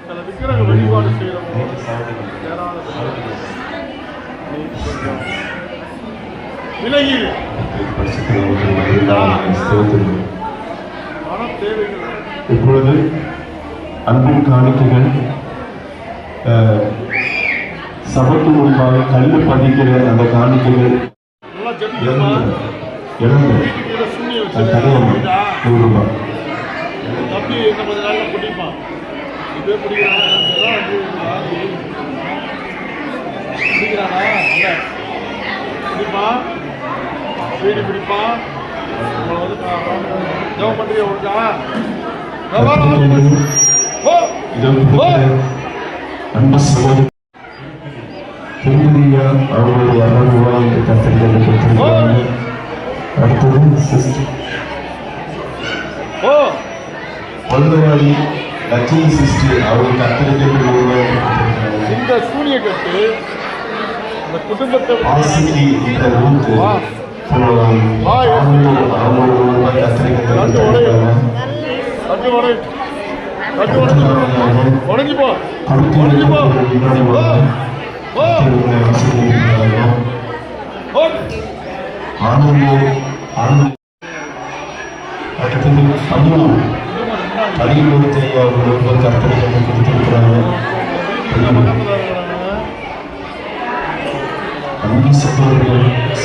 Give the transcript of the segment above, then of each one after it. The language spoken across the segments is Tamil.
சில விக்கிரக வழிபாடு செய்கிறவங்க கொஞ்சம் விலகி மன தேவைகள். இப்பொழுது அன்பின் காணிக்கைகள் சபைக்கு முன்பாக கல்லு பதிக்கிற அந்த காணிக்கைகள் ₹100 தப்பி என்ன கொஞ்ச நாள் பிடிப்பான் இதே பிடிக்கிறானா பிடிப்பான் வீடு பிடிப்பான். உங்களை வந்து ஜெபம் பண்ணுறிய ஒழுங்கா அன்பு சகோதரி திருமதியா அவர்களுடைய ₹200 கத்தரிகளை கொடுத்திருக்கிறாங்க. அடுத்தது சிஸ்டர் பொழுதுவாடி லட்சுமி சிஸ்டர் அவர்கள் கத்தரிகளை ₹100 இந்த சூரிய கட்டு இந்த குடும்பத்தை ஆசிக்கு இந்த ரூத்து ₹400 கத்தரிகளை உடஞ்சி போ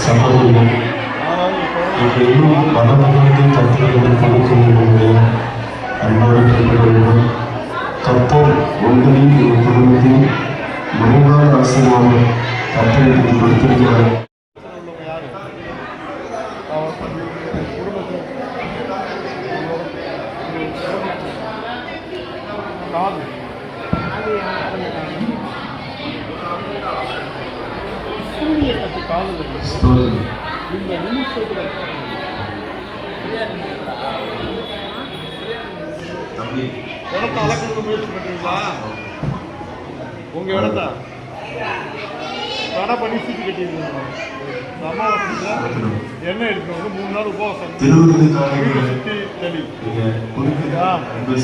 சகோதரர்கள் மனமகிழ்ந்து கத்திரிகளை கொடுக்கிறது அன்போடு கேட்கிறோம். கர்த்தர் உங்களின் ஒரு குடும்பத்தில் மனிதான ஆசீர்வாதம் கத்திரிகளை கொடுத்திருக்கிறார். இந்த நிமிஷத்துல இடத்த அளக்கிறது முயற்சி பண்றீங்களா? உங்க இடத்த கடை பண்ணி சீட்டு கட்டிருக்கீங்க. எண்ணெய் எடுக்கணும் 3 நாள் உபவாசம் சுற்றி தெளி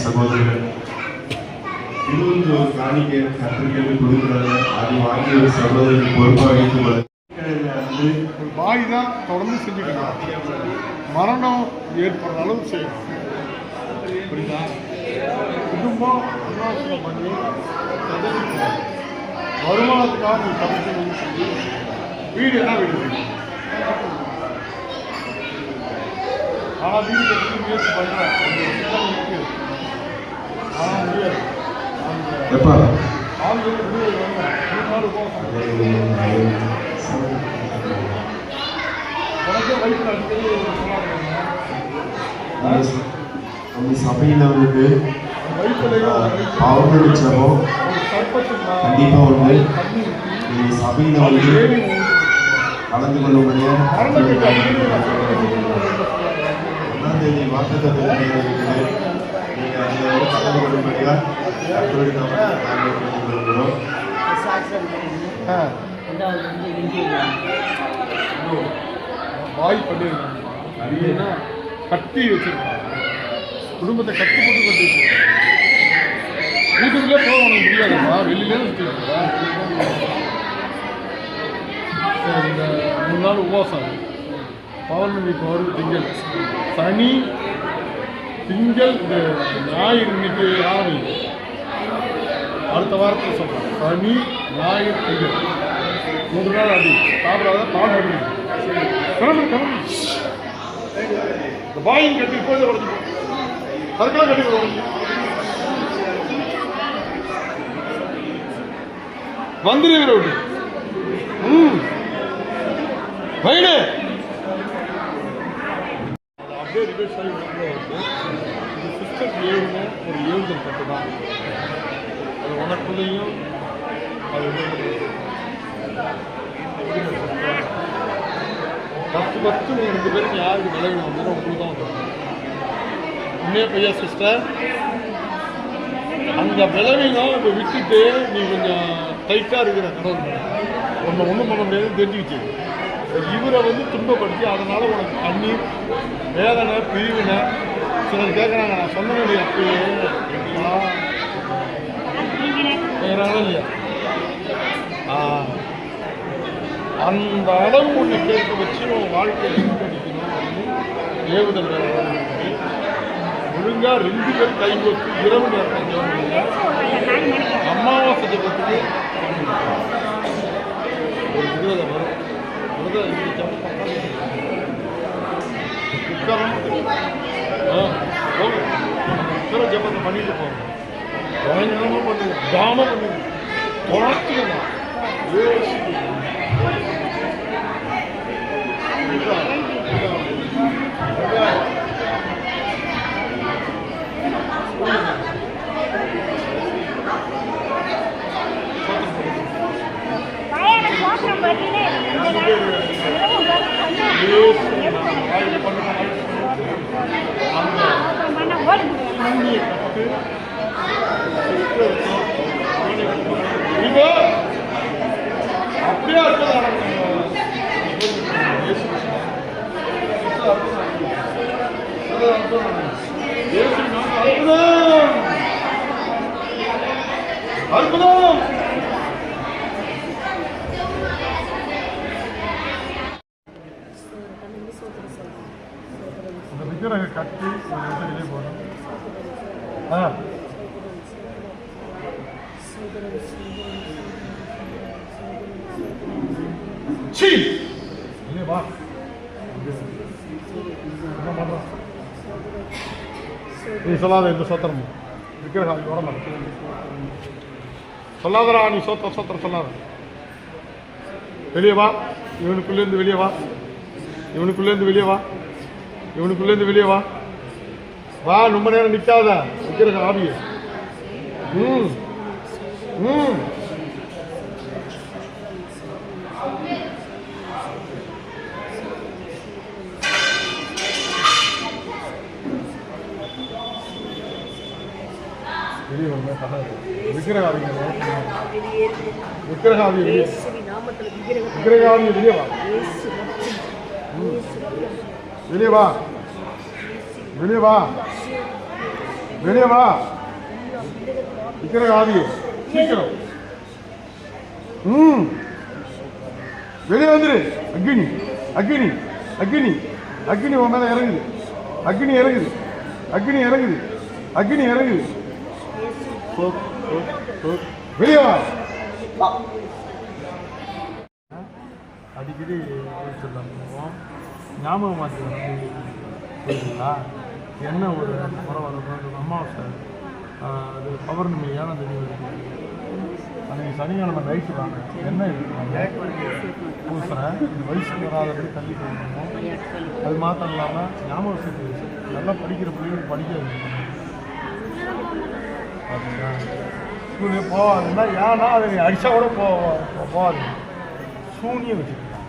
சகோதரர்கள் காணிக்கை கத்திரிக்கை கொடுக்கிறாங்க. அதை வாங்கி ஒரு சகோதரர்கள் பொறுப்பாக வைத்து பாய் தான் தொடர்ந்து செஞ்சுக்கலாம். மரணம் ஏற்படுற அளவு செய்யணும். புரியுதா? குடும்பம் அன்னாசனம் பண்ணி வருமானத்துக்காக நீ சமைக்கணும்னு சொல்லி வீடு என்ன வீடு ஆனால் வீடு கட்டி முயற்சி பண்ணுறேன். ஆனால் முடியாது. அந்த ஆண்களுக்கு 3 நாள் உபவாசம் நம்ம சபையில் வந்து அவர்களுடைய ஜபம் கண்டிப்பாக ஒன்று நீங்கள் சபையில் வந்து கலந்து கொள்ள முடியாது. 1ஆம் தேதி வாக்குத்தத்தம் இருக்குது. நீங்கள் அதில் கலந்து கொள்ளும்படியாக கொள்கிறோம். வாய் பண்ணிருக்காங்க. கட்டி வச்சிருக்காங்க. குடும்பத்தை கட்டி போட்டு கட்டி வச்சிருக்காங்க. வீட்டுக்குள்ளே போக உனக்கு முடியாதுப்பா. வெளியிலே வச்சுருக்கா. இந்த 3 நாள் உபவாசம். பௌர்ணமி இப்போ வருது திங்கள் சனி திங்கள் இந்த ஞாயிறு இன்னைக்கு ஆரம்பிக்கும். அடுத்த வாரத்தில் சொல்கிறேன். சனி ஞாயிறு திங்கள் 3 நாள் அடி சாப்பிடாத பால் வருது. கிளம்பு இந்த பாயும் கட்டி போய் உடஞ்சி அதுக்கெல்லாம் கட்டி உடஞ்சி வந்துருவீர விட்டு வயிறு அப்படியே ரிவர்ஸ் ஆகி வந்து இது சிஸ்டம் ஏழுன்னு ஒரு ஏவுதல் கட்டு தான். அது உனக்குள்ளேயும் அது பத்து நீங்கள் 2 பேருக்கு யாருக்கு விளைவு வந்து உங்களுக்கு தான் வந்துடும். உண்மையே பையா சிஸ்டர் அந்த விளைவினம் இப்போ விட்டுட்டு நீ கொஞ்சம் டைட்டாக இருக்கிற கடவுள் ஒன்றும் பண்ண முடியாதுன்னு தெரிஞ்சுக்கிச்சு. இவரை வந்து துன்பப்படுத்தி அதனால் உனக்கு கண்ணீர் வேதனை பிரிவினை சிலர் கேட்குறாங்க. நான் சொன்ன அப்பயே கேட்குறாங்களா இல்லையா? அந்த அளவு ஒன்று கேட்க வச்சு உன் வாழ்க்கையை ஈடுபடிக்கணும் அப்படின்னு ஏவுதல் வேலை ஒழுங்கா 2 பேர் கை வச்சு இரவு நேரத்தில் ஜெபம் அமாவாசை ஜெபத்துக்கு ஒரு விரோத வரும். விரோதம் இந்த ஜெபம் உட்காரம் போங்க. உட்கார ஜெபத்தை பண்ணிட்டு போங்க. பயங்கரமாக பண்ணுங்க, தானம் பண்ணுங்க, வாழ்த்துக்கணும். அப்படியே அற்புதம். அந்த விக்கிரக கட்டி வெளியே போகணும். வா நீ சொல்லாத இந்த சோத்திரம் விக்கிரக வர மாட்டேன் சொல்லாதரா. நீ சோத்திரம் சொல்லாத. வெளியே வா. இவனுக்குள்ளேருந்து வெளியே வா. இவனுக்குள்ளேருந்து வெளியே வா. இவனுக்குள்ளேருந்து வெளியே வா. வா. ரொம்ப நேரம் நிற்காத விக்கிரக ஆவியே. வெளியே வந்து விக்கிரகாவி விக்கிரகாவி விக்கிரகாவி வெளியே வா. வெளியே வா. வெளியே வா. வெளியே வா. விக்கிரகாவி சீக்கிரம். வெளியே வந்துரு. அக்னி அக்னி அக்னி அக்னி உன் மேல இறங்குது. அக்னி இறங்குது. அக்னி இறங்குது. அக்னி இறங்குது. வெளியே வா. அடிக்கடி சொல்லுவோம். ஞாபகம் மாற்றி புரியுதுங்களா? என்ன ஒரு முறை வரும் அமாவாசை அது பௌர்ணமியான தெளிவு அன்றைக்கி சனிக்கிழமை நைட்டு வாங்க. என்ன இருக்குங்க பூசுறேன். இது வயசுக்கு வராதபடி தள்ளி கொடுக்கணும். அது மாத்திரம் இல்லாமல் ஞாபகம் சக்தி நல்லா படிக்கிற பிள்ளைங்களுக்கு படிக்க வைக்கணும். அப்படிங்களா? ஸ்கூலுக்கு போவாதுன்னா ஏன்னா அதை அடித்தா கூட போகாது. சூனியம் வச்சுக்கலாம்.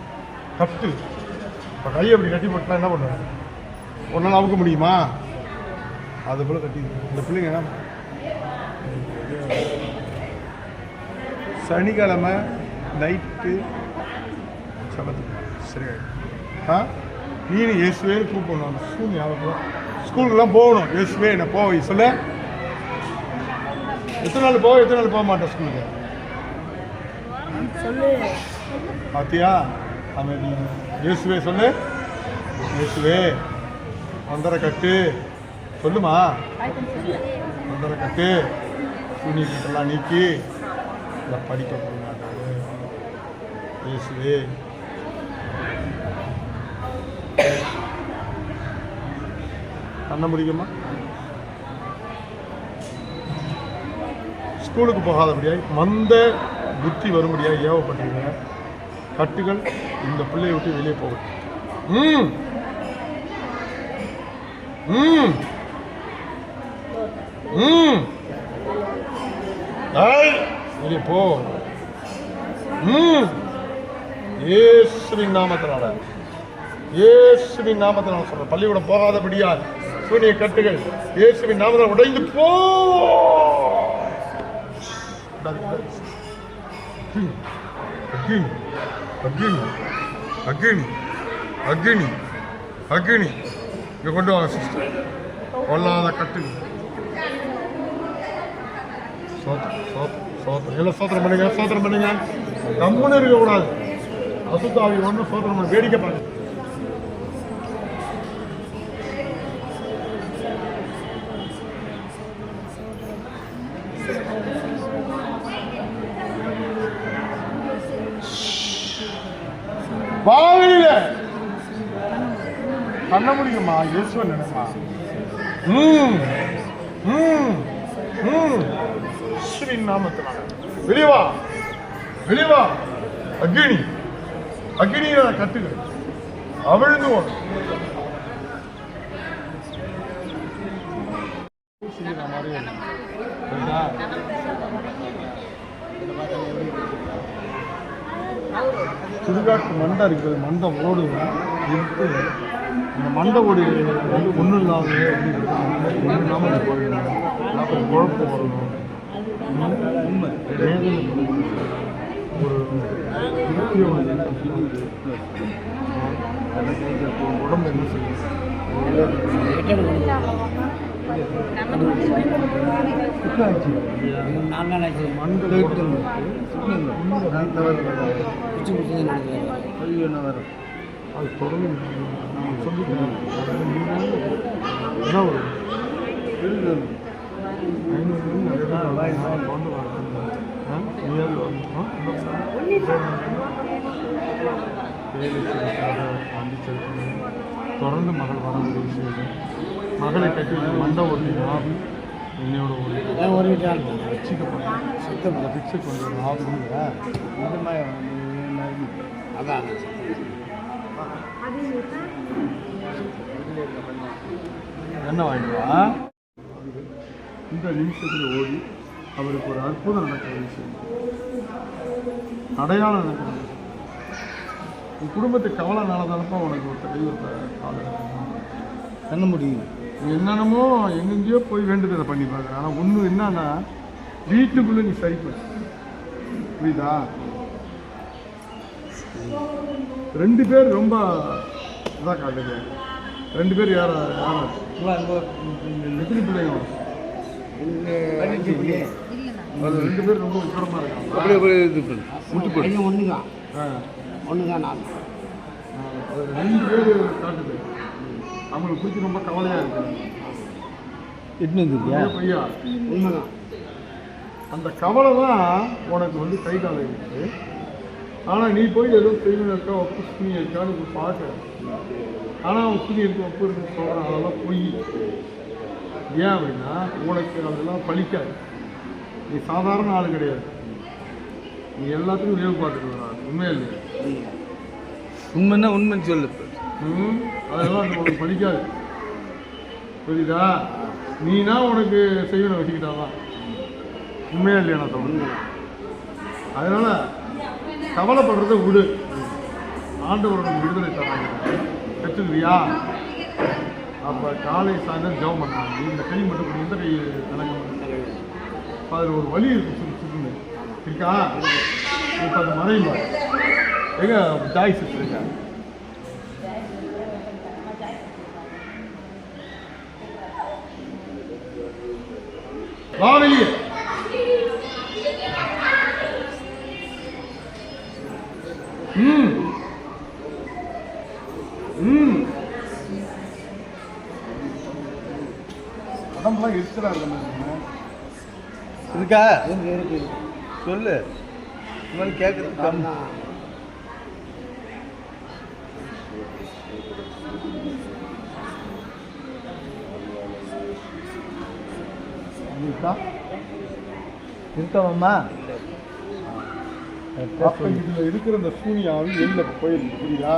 கட்டு இப்போ கையை அப்படி கட்டி போட்டுனா என்ன பண்ணுவாங்க? ஒரு நாள் அவுக்க முடியுமா? அது போல் கட்டி இந்த பிள்ளைங்க என்ன சனிக்கிழமை நைட்டு சபத்துக்கு சரியா நீனு இயேசுவேன்னு கூப்பிடணும். சூனியம் அவங்க ஸ்கூலுக்குலாம் போகணும். இயேசுவே என்ன போய் சொல்ல. எத்தனை நாள் போக மாட்டேன் ஸ்கூலுக்கு பாத்தியா? அவன் இயேசுவே சொல்லு. இயேசுவே வந்தர கட்டு சொல்லுமா. வந்தர கட்டு சூனியெல்லாம் நீக்கி இதை படிக்க மாட்டாரு. இயேசுவே பண்ண முடியுமா? ஸ்கூலுக்கு போகாதபடியாய் மந்த புத்தி வரும்படியாக ஏவப்பட்டீங்க. கட்டுகள் இந்த பிள்ளையை விட்டு வெளியே போகும். வெளியே போ. இயேசுவின் நாமத்தினால சொல்ற பள்ளிக்கூடம் போகாதபடியால் சூனிய கட்டுகள் இயேசுவின் நாமத்தினால் உடைந்து போ. அக்னி இங்க கொண்டு வாங்க சிஸ்டர். கொல்லாத கட்டு சோத்திரம் எல்லாம் சோத்திரம் பண்ணுங்க, சோத்திரம் பண்ணுங்க. கம்முன்னு இருக்கக்கூடாது. அசுத்தாவி ஒன்று சோத்திரம் பண்ண வேடிக்கை பாருங்க. வாயில கண்ண முடியுமா? இயேசுவை நினைமா. ஸ்ரீ நாமத்தினால வெளிவா, வெளிவா. அக்னி அக்னியை கட்டுங்க, அவிழ்ந்து ஓடும். சுடுகாட்டு மண்டை இருக்குது, மண்டை ஓடு எடுத்து அந்த மண்டை ஓடி வந்து ஒன்றும் இல்லாத ஒன்றும் இல்லாமல் போயிடணும். அப்புறம் குழப்பம் வரணும். உண்மை வேதனை ஒரு திருப்தியை உடம்பு என்ன செய்யும்? அது தொடர்ந்து சொல்லிக்கிறேன். என்ன வரும்? 500 கொண்டு வரணும். தொடர்ந்து மகள் வர முடிவு செய்து மகளை கட்டி மண்டை ஓட்டி ஆவி என்னையோட ஒரு ரசிக்கப்பட்ட சித்தப்பட்ட பிக்சை கொண்டு வர ஆவிங்க இந்த மாதிரி அதான் என்ன வாங்கிடுவா. இந்த நிமிஷத்தில் ஓடி அவருக்கு ஒரு அற்புதம் நடக்கிற விஷயம், அடையாளம் நடக்கிற விஷயம். உன் குடும்பத்துக்கு கவலைனாலதானப்பா உனக்கு ஒரு தெய்வத்தை என்ன முடியும். நீ என்னென்னமோ எங்கெங்கேயோ போய் வேண்டுதலை பண்ணி பார்க்குற. ஆனால் ஒன்று என்னன்னா வீட்டுக்குள்ளே நீ சரி பண்ண புரியுதா. 2 பேர் ரொம்ப இதாக காட்டுது. 2 பேர் யார் எத்தனை பிள்ளைங்க? 2 பேர் ரொம்ப உக்கரமாக இருக்காங்க. ஒன்று தான் நான் 2 பேர் காட்டுது. அவங்களுக்கு குறித்து ரொம்ப கவலையாக இருக்கு. பையா உண்மைதான். அந்த கவலை தான் உனக்கு வந்து கை காலம் இருக்குது. ஆனால் நீ போய் ஏதோ செய்யணும் இருக்கா, ஒப்பு துணி இருக்கான்னு பார்க்க. ஆனால் அவன் துணி இருக்கு, ஒப்பு இருக்குன்னு சொல்கிறான். அதெல்லாம் பொய். ஏன் அப்படின்னா உனக்கு அதெல்லாம் பழிக்காது. நீ சாதாரண ஆள் கிடையாது. நீ எல்லாத்துக்கும் விளைவு பார்த்துட்டு வர உண்மையா இல்லையா? உண்மைன்னா உண்மைன்னு சொல்லு. அதெல்லாம் அது உனக்கு பழிக்காது. புரியுதா? நீனா உனக்கு செய்யணும் வச்சுக்கிட்டாதான். உண்மையா இல்லையா நான் சொல்லுங்க. அதனால கவலைப்படுறத விடு. ஆண்டவரோட விடுதலை தராங்க. பெற்றுக்கிறியா? அப்போ காலை சாயந்தரம் ஜெபம் பண்ணாங்க. இந்த கை மட்டும் இந்த கை கணக்கு அதில் ஒரு வலி இருக்கு. சுற்றுன்னு இருக்கா? இப்போ அது மறையுமா? எங்க ஜாய்ஸ் இருக்க வா வெளியே. உடம்புலாம் எரிச்சலா இருக்கா? இருக்கு சொல்லு. இந்த மாதிரி கேட்கறது இருக்காமம்மா. அப்போ இதில் இருக்கிற இந்த சூனியாவி வெளில போயிருக்கு. புரியுதா?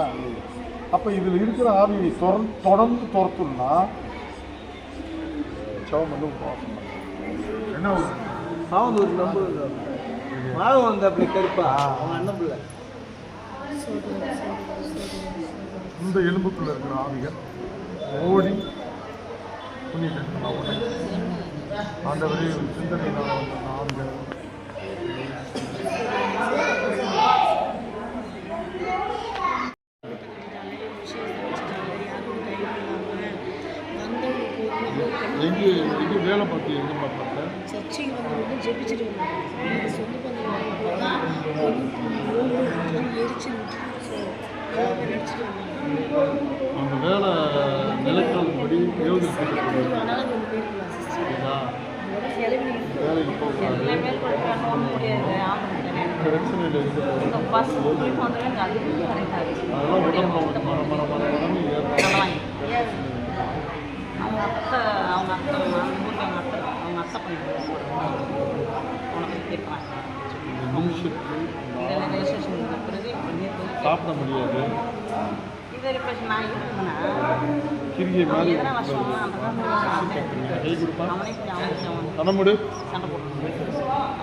அப்போ இதில் இருக்கிற ஆவியை தொடர்ந்து துரத்துனா சவம் வந்து உபவாசம் என்ன அவன் ஒரு நம்புறது மாதம் வந்து அப்படி கருப்பா அவன் அண்ணன் பிள்ளை. இந்த எலும்புக்குள்ள இருக்கிற ஆவிகள் ஓடி புண்ணியத்தை ஓடி ஆண்டவரே சிந்தனையினால் வந்த ஆவிகள் எங்கே வேலை பார்த்து எங்கே பார்த்தேன். ஜெபிச்சுட்டு வந்தாங்க. சொந்த பந்தம் போனால் எரிச்சு நடிச்சுட்டு வந்தாங்க. அந்த வேலை நிலக்கல்படி அதனால கொஞ்சம் போயிருக்கலாம் சிஸ்டர். வேலைக்கு போகக்கூடாது, எல்லாமே கொடுக்குறாங்க முடியாது. பிரச்சனையில் இந்த பஸ் போய் வந்தாலும் அதுவும் கிடைக்காது. அதெல்லாம் உடம்புல மரம் ஏறாது. அவங்க அத்தை அவங்க அத்தை ஊருக்கு அவங்க அத்தை பண்ணிட்டு உனக்கு கேட்பாங்க. இதெல்லாம் ரெஜிஸ்ட்ரேஷன் பண்ண பிறகு சாப்பிட முடியாது. இதை இப்போ நான் இருந்தேன்னா கிரிகை மாதிரி எத்தனை வருஷம் அந்த கை கொடுப்பா அவனே கொஞ்சம் அவனுக்கு அவன் தனமுடு சண்டை போட்டு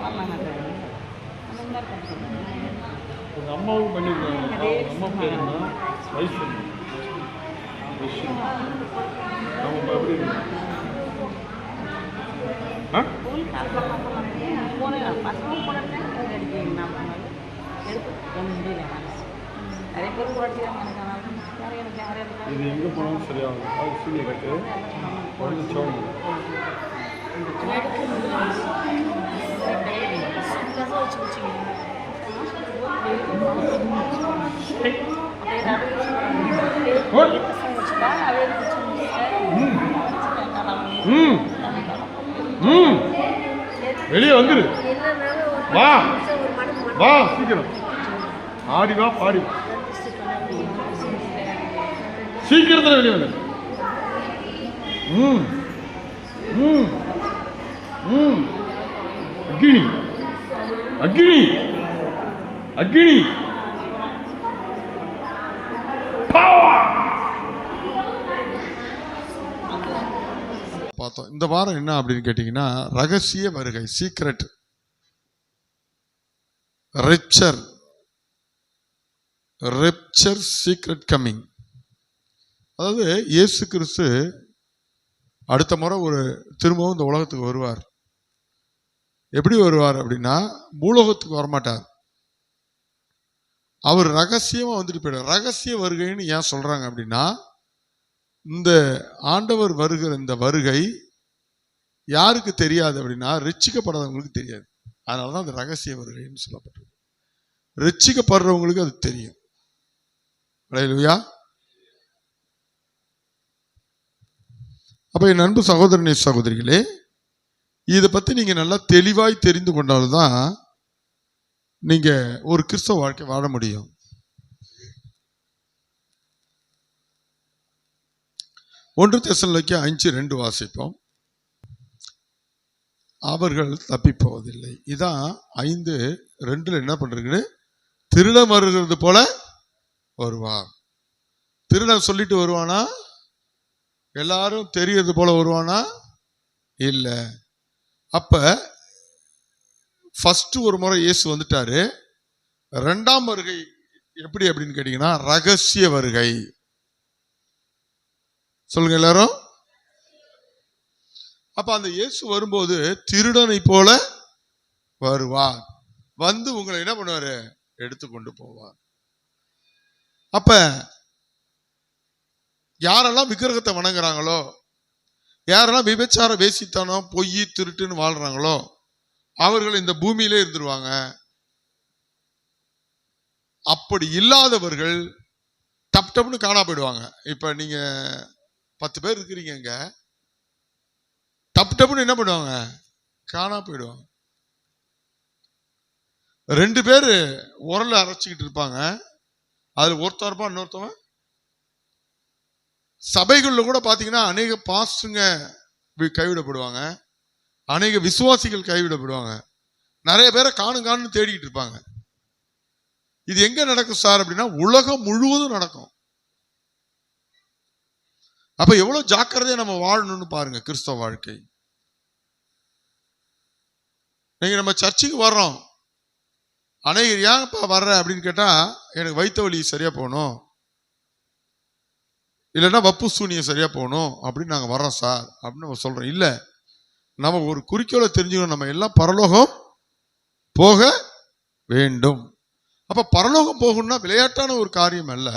அதெல்லாம் அந்த மாதிரி பண்ணுறேன். உங்கள் அம்மாவும் பண்ணியிருக்காங்க. அம்மா பேர் என்ன? வயசு நம்ம எப்படி போனேன் பசங்க போனேன் அடிக்கிறீங்க நான் பண்ணாலும் எடுத்து ஒன்றும் முடியல. நிறைய பேர் கூட அடிக்கிறாங்க. எனக்கு யாரும் இது எங்கே போனாலும் சரியாகும். அது சூழ்நிலை கட்டு வந்து சோழ வெளியே வந்துரு. வா வா சீக்கிரம் ஆடி வா பாடி வா. சீக்கிரத்தில் வெளியே வந்து. அக்னி அக்னி அக்னி பார்த்தோம். இந்த வாரம் என்ன அப்படின்னு கேட்டீங்கன்னா, ரகசிய வருகை, சீக்ரெட் ரெப்சர் சீக்ரெட் கம்மிங். அதாவது இயேசு கிறிஸ்து அடுத்த முறை திரும்பவும் இந்த உலகத்துக்கு வருவார். எப்படி வருவார் அப்படின்னா, பூலோகத்துக்கு வரமாட்டார். அவர் ரகசியமா வந்துட்டு போயிடுவார். ரகசிய வருகைன்னு ஏன் சொல்றாங்க அப்படின்னா, இந்த ஆண்டவர் வருகிற இந்த வருகை யாருக்கு தெரியாது அப்படின்னா, ரட்சிக்கப்படாதவங்களுக்கு தெரியாது. அதனாலதான் அந்த ரகசிய வருகைன்னு சொல்லப்பட்டது. ரட்சிக்கப்படுறவங்களுக்கு அது தெரியும். அல்லேலூயா. அப்ப என் அன்பு சகோதரனே சகோதரிகளே, இதை பத்தி நீங்க நல்லா தெளிவாய் தெரிந்து கொண்டால்தான் நீங்க ஒரு கிறிஸ்தவ வாழ்க்கை வாழ முடியும். 1 தெசலோனிக்கேயர் 5:2 வாசிப்போம். அவர்கள் தப்பி போவதில்லை. இதான் 5:2 என்ன பண்றீங்க? திருடன் வருகிறது போல வருவார். திருடன் சொல்லிட்டு வருவானா? எல்லாரும் தெரியறது போல வருவானா? இல்ல. அப்ப ஃபர்ஸ்ட் ஒரு முறை இயேசு வந்துட்டாரு. 2ஆம் வருகை எப்படி அப்படின்னு கேட்டீங்கன்னா, ரகசிய வருகை. சொல்லுங்க எல்லாரும். அப்ப அந்த இயேசு வரும்போது திருடனை போல வருவார். வந்து உங்களை என்ன பண்ணுவாரு? எடுத்துக்கொண்டு போவார். அப்ப யாரெல்லாம் விக்கிரகத்தை வணங்குறாங்களோ, யாரெல்லாம் விபச்சார வேசித்தனம் பொய் திருட்டுன்னு வாழ்றாங்களோ, அவர்கள் இந்த பூமியிலே இருந்துருவாங்க. அப்படி இல்லாதவர்கள் டப் டப்னு காணா போயிடுவாங்க. இப்ப நீங்க 10 பேர் இருக்கிறீங்க, இங்க டப் டப்னு என்ன பண்ணுவாங்க? காணா போயிடுவாங்க. 2 பேர் உரல அரைச்சிக்கிட்டு இருப்பாங்க. அதுல ஒருத்தன் இருப்பான், இன்னொருத்தவன். சபைகள்ல கூட பாத்தீங்கன்னா அநேக பாஸ்டருங்க கைவிடப்படுவாங்க, அநேக விசுவாசிகள் கைவிடப்படுவாங்க. நிறைய பேரை காணும் தேடிக்கிட்டு இருப்பாங்க. இது எங்க நடக்கும் சார் அப்படின்னா, உலகம் முழுவதும் நடக்கும். அப்ப எவ்வளவு ஜாக்கிரதையா நம்ம வாழணும்னு பாருங்க. கிறிஸ்தவ வாழ்க்கை. நீங்க நம்ம சர்ச்சுக்கு வர்றோம், அநேகர் ஏன்ப்பா வர்ற அப்படின்னு கேட்டா, எனக்கு வயிற்று வலி சரியா போகணும், இல்லைன்னா வப்பு சூனியம் சரியா போகணும் அப்படின்னு நாங்க வர்றோம் சார் அப்படின்னு நம்ம சொல்றோம். இல்ல, நம்ம ஒரு குறிக்கோளை தெரிஞ்சுக்கணும். நம்ம எல்லாம் பரலோகம் போக வேண்டும். அப்ப பரலோகம் போகணும்னா விளையாட்டான ஒரு காரியம் அல்ல,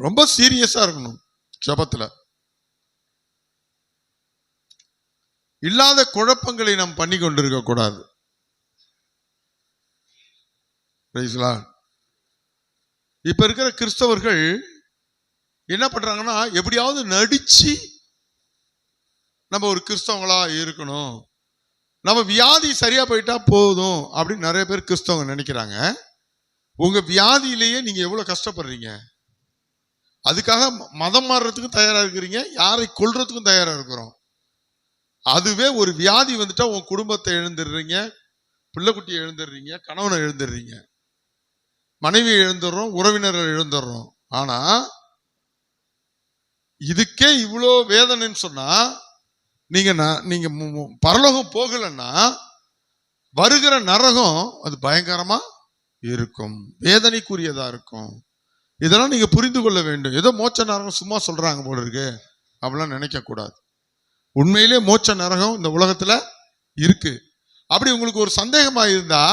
ரொம்ப சீரியஸா இருக்கணும் ஜெபத்துல. இல்லாத குழப்பங்களை நாம் பண்ணி கொண்டிருக்க கூடாது. இப்ப இருக்கிற கிறிஸ்தவர்கள் என்ன பண்றாங்கன்னா, எப்படியாவது நடிச்சு நம்ம ஒரு கிறிஸ்தவங்களா இருக்கணும், நம்ம வியாதி சரியா போயிட்டா போதும் அப்படின்னு நிறைய பேர் கிறிஸ்தவங்க நினைக்கிறாங்க. உங்க வியாதியிலேயே நீங்க எவ்வளவு கஷ்டப்படுறீங்க. அதுக்காக மதம் மாறுறதுக்கும் தயாரா இருக்கிறீங்க, யாரை கொல்றதுக்கும் தயாரா இருக்கிறோம். அதுவே ஒரு வியாதி வந்துட்டா உங்க குடும்பத்தை எழுந்துடுறீங்க, பிள்ளைக்குட்டியை எழுந்துடுறீங்க, கணவனை எழுந்துடுறீங்க, மனைவியை எழுந்துடுறோம், உறவினரை எழுந்துடுறோம். ஆனா இதுக்கே இவ்வளோ வேதனைன்னு சொன்னா நீங்க பரலோகம் போகலன்னா வருகிற நரகம் அது பயங்கரமா இருக்கும், வேதனைக்குரியதா இருக்கும். இதெல்லாம் நீங்க புரிந்து கொள்ள வேண்டும். ஏதோ மோட்ச நரகம் சும்மா சொல்றாங்க போல இருக்கு அப்படிலாம் நினைக்க கூடாது. உண்மையிலே மோட்ச நரகம் இந்த உலகத்துல இருக்கு. அப்படி உங்களுக்கு ஒரு சந்தேகமா இருந்தா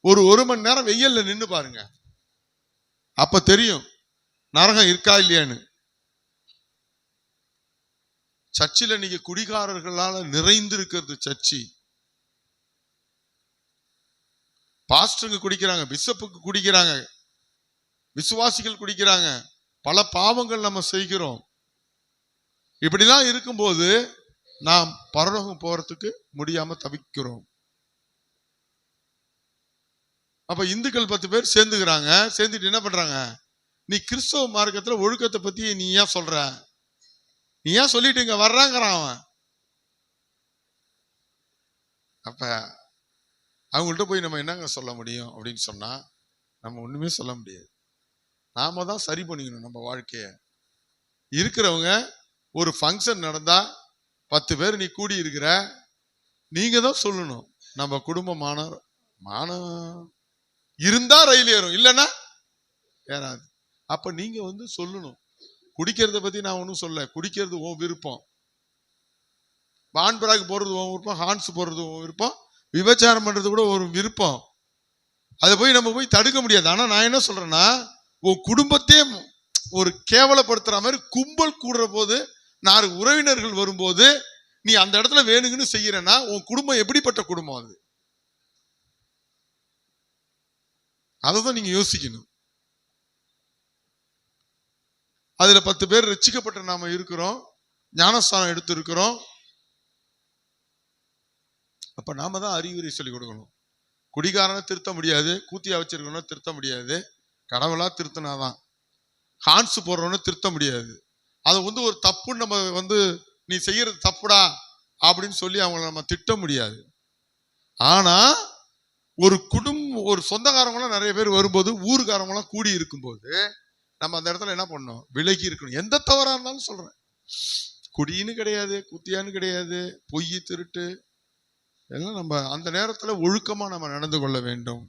ஒரு மணி நேரம் வெயில்ல நின்று பாருங்க, அப்ப தெரியும் நரகம் இருக்கா இல்லையான்னு. சர்ச்சில் நீங்க குடிகாரர்களால நிறைந்து இருக்கிறது சர்ச்சி. பாஸ்டருங்க குடிக்கிறாங்க, பிஷப்புக்கு குடிக்கிறாங்க, விசுவாசிகள் குடிக்கிறாங்க, பல பாவங்கள் நம்ம செய்கிறோம். இப்படிலாம் இருக்கும்போது நாம் பரலோகம் போறதுக்கு முடியாம தவிக்கிறோம். அப்ப இந்துக்கள் 10 பேர் சேர்ந்துக்கிறாங்க. சேர்ந்துட்டு என்ன பண்றாங்க, நீ கிறிஸ்தவ மார்க்கத்துல ஒழுக்கத்தை பத்தி நீ ஏன் சொல்ற, நீ ஏன் சொல்லிட்டு இங்க வர்றாங்கிறான் அவன். அப்ப அவங்கள்ட்ட போய் நம்ம என்னங்க சொல்ல முடியும் அப்படின்னு சொன்னா நம்ம ஒண்ணுமே சொல்ல முடியாது. நாம தான் சரி பண்ணிக்கணும் நம்ம வாழ்க்கைய. இருக்கிறவங்க ஒரு ஃபங்க்ஷன் நடந்தா 10 பேர் நீ கூடி இருக்கிற, நீங்க தான் சொல்லணும் நம்ம குடும்பமான இருந்தா ரயில் ஏறும், இல்லைன்னா ஏறாது. அப்ப நீங்க சொல்லணும். குடிக்கிறத பத்தி நான் ஒன்றும் சொல்ல, குடிக்கிறது உன் விருப்பம், பான்பராக்கு போறது உன் விருப்பம், ஹான்ஸ் போறது உன் விருப்பம், விபச்சாரம் பண்றது கூட ஒரு விருப்பம். அதை நம்ம போய் தடுக்க முடியாது. ஆனா நான் என்ன சொல்றேன்னா, உன் குடும்பத்தையே ஒரு கேவலப்படுத்துற மாதிரி கும்பல் கூடுற போது, 4 உறவினர்கள் வரும்போது நீ அந்த இடத்துல வேணுங்கன்னு செய்யறேன்னா உன் குடும்பம் எப்படிப்பட்ட குடும்பம் அது? அதைதான் நீங்க யோசிக்கணும். அதுல 10 பேர் ரட்சிக்கப்பட்ட நாம இருக்கிறோம், ஞானஸ்தானம் எடுத்து இருக்கிறோம். அப்ப நாம தான் அறிவுரை சொல்லி கொடுக்கணும். குடிகாரனை திருத்த முடியாது, கூத்தியா வச்சிருக்கணும் திருத்த முடியாது, கடவுளா திருத்தினாதான். ஹான்ஸ் போடுறவனு திருத்த முடியாது. அது ஒரு தப்புன்னு நம்ம நீ செய்யறது தப்புடா அப்படின்னு சொல்லி அவங்கள நம்ம திட்ட முடியாது. ஆனா ஒரு சொந்தக்காரங்களாம் நிறைய பேர் வரும்போது, ஊருக்காரங்களாம் கூடி இருக்கும்போது நம்ம அந்த இடத்துல என்ன பண்ணணும், விலகி இருக்கணும். எந்த தவறா இருந்தாலும் சொல்றேன், குடின்னு கிடையாது, குத்தியான்னு கிடையாது, பொய் திருட்டு எல்லாம் நம்ம அந்த நேரத்துல ஒழுக்கமா நம்ம நடந்து கொள்ள வேண்டும்.